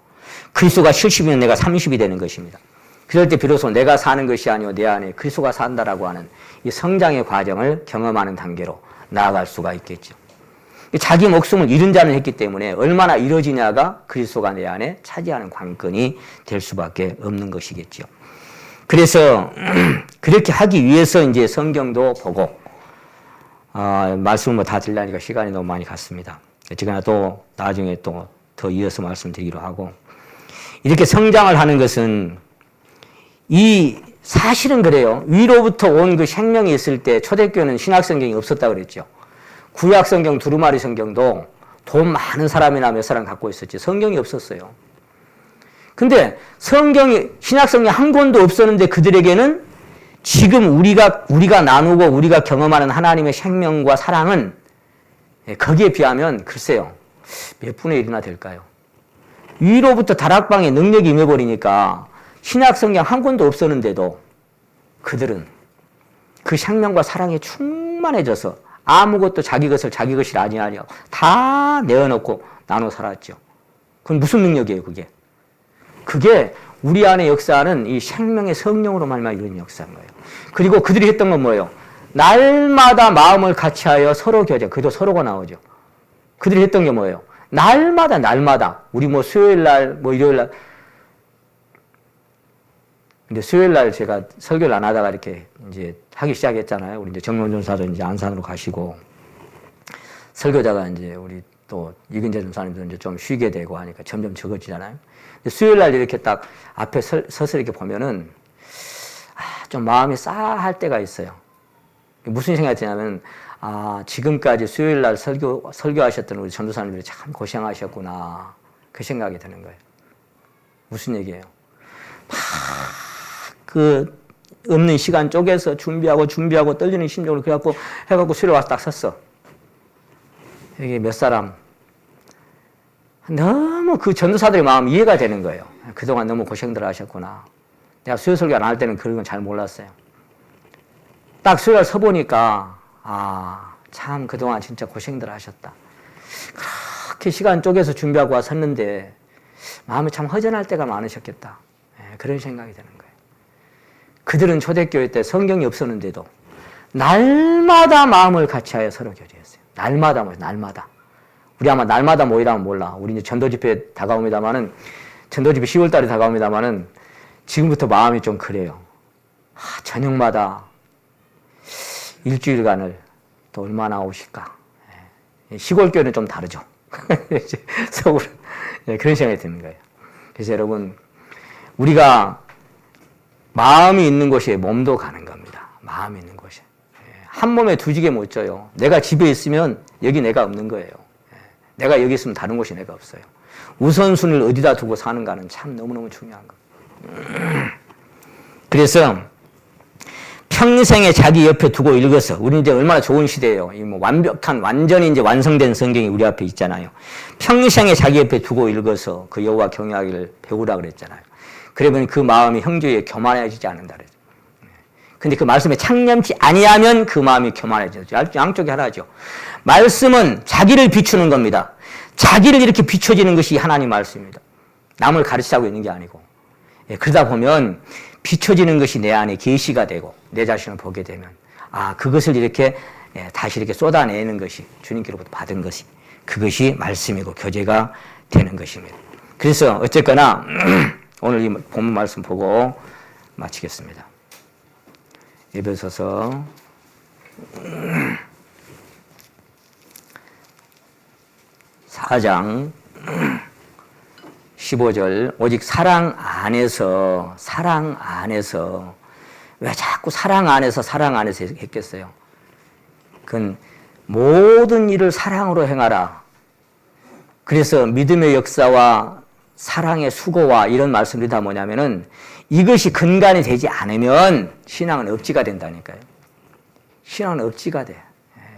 그리스도가 70이면 내가 30이 되는 것입니다. 그럴 때 비로소 내가 사는 것이 아니오 내 안에 그리스도가 산다라고 하는 이 성장의 과정을 경험하는 단계로 나아갈 수가 있겠죠. 자기 목숨을 잃은 자는 했기 때문에 얼마나 이뤄지냐가 그리스도가 내 안에 차지하는 관건이 될 수밖에 없는 것이겠죠. 그래서 그렇게 하기 위해서 이제 성경도 보고 말씀을 뭐 다 들으려니까 시간이 너무 많이 갔습니다. 어쨌거나 또 나중에 또 더 이어서 말씀드리기로 하고 이렇게 성장을 하는 것은 이 사실은 그래요. 위로부터 온 그 생명이 있을 때 초대교회는 신학성경이 없었다고 그랬죠. 구약 성경 두루마리 성경도 돈 많은 사람이나 몇 사람 갖고 있었지 성경이 없었어요. 근데 신약 성경 한 권도 없었는데 그들에게는 지금 우리가 나누고 우리가 경험하는 하나님의 생명과 사랑은 거기에 비하면 글쎄요. 몇 분의 1이나 될까요? 위로부터 다락방에 능력이 임해버리니까 신약 성경 한 권도 없었는데도 그들은 그 생명과 사랑에 충만해져서 아무것도 자기 것을 자기 것이라 아니하려 다 내어놓고 나눠 살았죠. 그건 무슨 능력이에요, 그게? 그게 우리 안에 역사하는 이 생명의 성령으로 말미암아 이런 역사인 거예요. 그리고 그들이 했던 건 뭐예요? 날마다 마음을 같이하여 서로 교제, 그도 서로가 나오죠. 그들이 했던 게 뭐예요? 날마다 우리 뭐 수요일 날, 뭐 일요일 날. 근데 수요일 날 제가 설교를 안 하다가 이렇게 이제 하기 시작했잖아요. 우리 이제 정론 전사도 이제 안산으로 가시고 설교자가 이제 우리 또 이근재 전사님도 이제 좀 쉬게 되고 하니까 점점 적어지잖아요. 근데 수요일 날 이렇게 딱 앞에 서서 이렇게 보면은 좀 마음이 싸할 때가 있어요. 무슨 생각이 드냐면 지금까지 수요일 날 설교하셨던 우리 전도사님들이 참 고생하셨구나. 그 생각이 드는 거예요. 무슨 얘기예요? 그 없는 시간 쪼개서 준비하고 떨리는 심정으로 해갖고 수요일 와서 딱 섰어. 여기 몇 사람 너무 그 전도사들의 마음 이해가 되는 거예요. 그동안 너무 고생들 하셨구나. 내가 수요 설교 안 할 때는 그런 건 잘 몰랐어요. 딱 수요일 서보니까 참 그동안 진짜 고생들 하셨다. 그렇게 시간 쪼개서 준비하고 와 섰는데 마음이 참 허전할 때가 많으셨겠다. 그런 생각이 드는 거예요. 그들은 초대교회 때 성경이 없었는데도 날마다 마음을 같이하여 서로 교제했어요. 날마다. 우리 아마 날마다 모이라면 몰라. 우리 이제 전도집회 다가옵니다만은 전도집회 10월 달에 다가옵니다만은 지금부터 마음이 좀 그래요. 저녁마다 일주일간을 또 얼마나 오실까. 시골 교회는 좀 다르죠. 서울은 그런 생각이 드는 거예요. 그래서 여러분 우리가 마음이 있는 곳에 몸도 가는 겁니다. 마음이 있는 곳에. 한 몸에 두 지게 못 져요. 내가 집에 있으면 여기 내가 없는 거예요. 내가 여기 있으면 다른 곳이 내가 없어요. 우선순위를 어디다 두고 사는가는 참 너무너무 중요한 겁니다. 그래서 평생에 자기 옆에 두고 읽어서 우리 이제 얼마나 좋은 시대예요. 이 뭐 완전히 이제 완성된 성경이 우리 앞에 있잖아요. 평생에 자기 옆에 두고 읽어서 그 여호와 경외하기를 배우라 그랬잖아요. 그러면 그 마음이 형제에 교만해지지 않는다 그래요. 근데 그 말씀에 창념치 아니하면 그 마음이 교만해지죠. 양쪽이 하나죠. 말씀은 자기를 비추는 겁니다. 자기를 이렇게 비춰지는 것이 하나님 말씀입니다. 남을 가르치자고 있는 게 아니고. 그러다 보면 비춰지는 것이 내 안에 계시가 되고 내 자신을 보게 되면 그것을 이렇게 다시 이렇게 쏟아내는 것이 주님께로부터 받은 것이 그것이 말씀이고 교제가 되는 것입니다. 그래서 어쨌거나 오늘 이 본문 말씀 보고 마치겠습니다. 에베소서 4장 15절 오직 사랑 안에서 왜 자꾸 사랑 안에서 했겠어요? 그건 모든 일을 사랑으로 행하라. 그래서 믿음의 역사와 사랑의 수고와 이런 말씀들이 다 뭐냐면은 이것이 근간이 되지 않으면 신앙은 억지가 된다니까요. 신앙은 억지가 돼.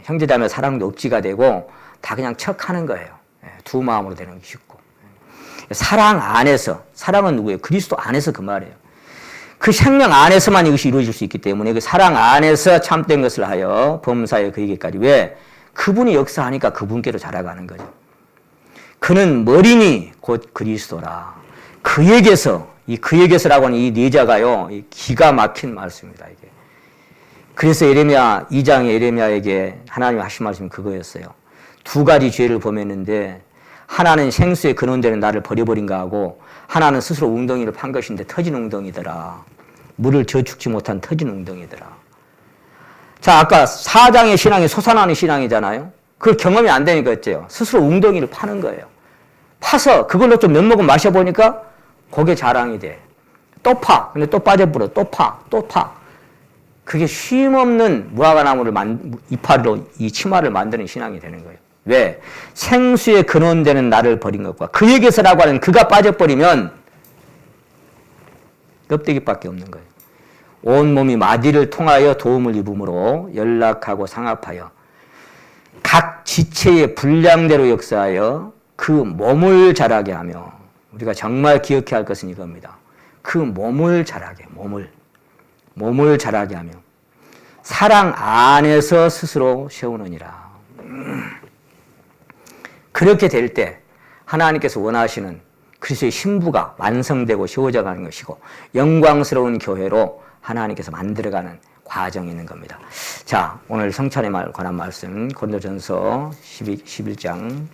형제자매 사랑도 억지가 되고 다 그냥 척하는 거예요. 두 마음으로 되는 게 쉽고. 사랑 안에서, 사랑은 누구예요? 그리스도 안에서 그 말이에요. 그 생명 안에서만 이것이 이루어질 수 있기 때문에 그 사랑 안에서 참된 것을 하여 범사에 그에게까지. 왜? 그분이 역사하니까 그분께로 자라가는 거죠. 그는 머리니 곧 그리스도라. 그에게서라고 하는 이 내자가요, 이 기가 막힌 말씀입니다, 이게. 그래서 예레미야 2장에 예레미야에게 하나님이 하신 말씀이 그거였어요. 두 가지 죄를 범했는데 하나는 생수의 근원되는 나를 버려버린가 하고 하나는 스스로 웅덩이를 판 것인데 터진 웅덩이더라. 물을 저축지 못한 터진 웅덩이더라. 자, 아까 4장의 신앙이 솟아나는 신앙이잖아요. 그걸 경험이 안 되니까 어째요? 스스로 웅덩이를 파는 거예요. 파서 그걸로 좀 몇 모금 마셔보니까 그게 자랑이 돼. 또 파. 근데 또 빠져버려. 또 파. 그게 쉼없는 무화과나무를 이파리로 이 치마를 만드는 신앙이 되는 거예요. 왜? 생수의 근원되는 나를 버린 것과 그에게서라고 하는 그가 빠져버리면 껍데기밖에 없는 거예요. 온몸이 마디를 통하여 도움을 입음으로 연락하고 상합하여 각 지체의 분량대로 역사하여 그 몸을 자라게 하며, 우리가 정말 기억해야 할 것은 이겁니다. 그 몸을 자라게, 몸을 자라게 하며 사랑 안에서 스스로 세우느니라. 그렇게 될 때 하나님께서 원하시는 그리스도의 신부가 완성되고 세워져 가는 것이고 영광스러운 교회로 하나님께서 만들어가는 과정이 있는 겁니다. 자, 오늘 성찬에 관한 말씀 고린도전서 11장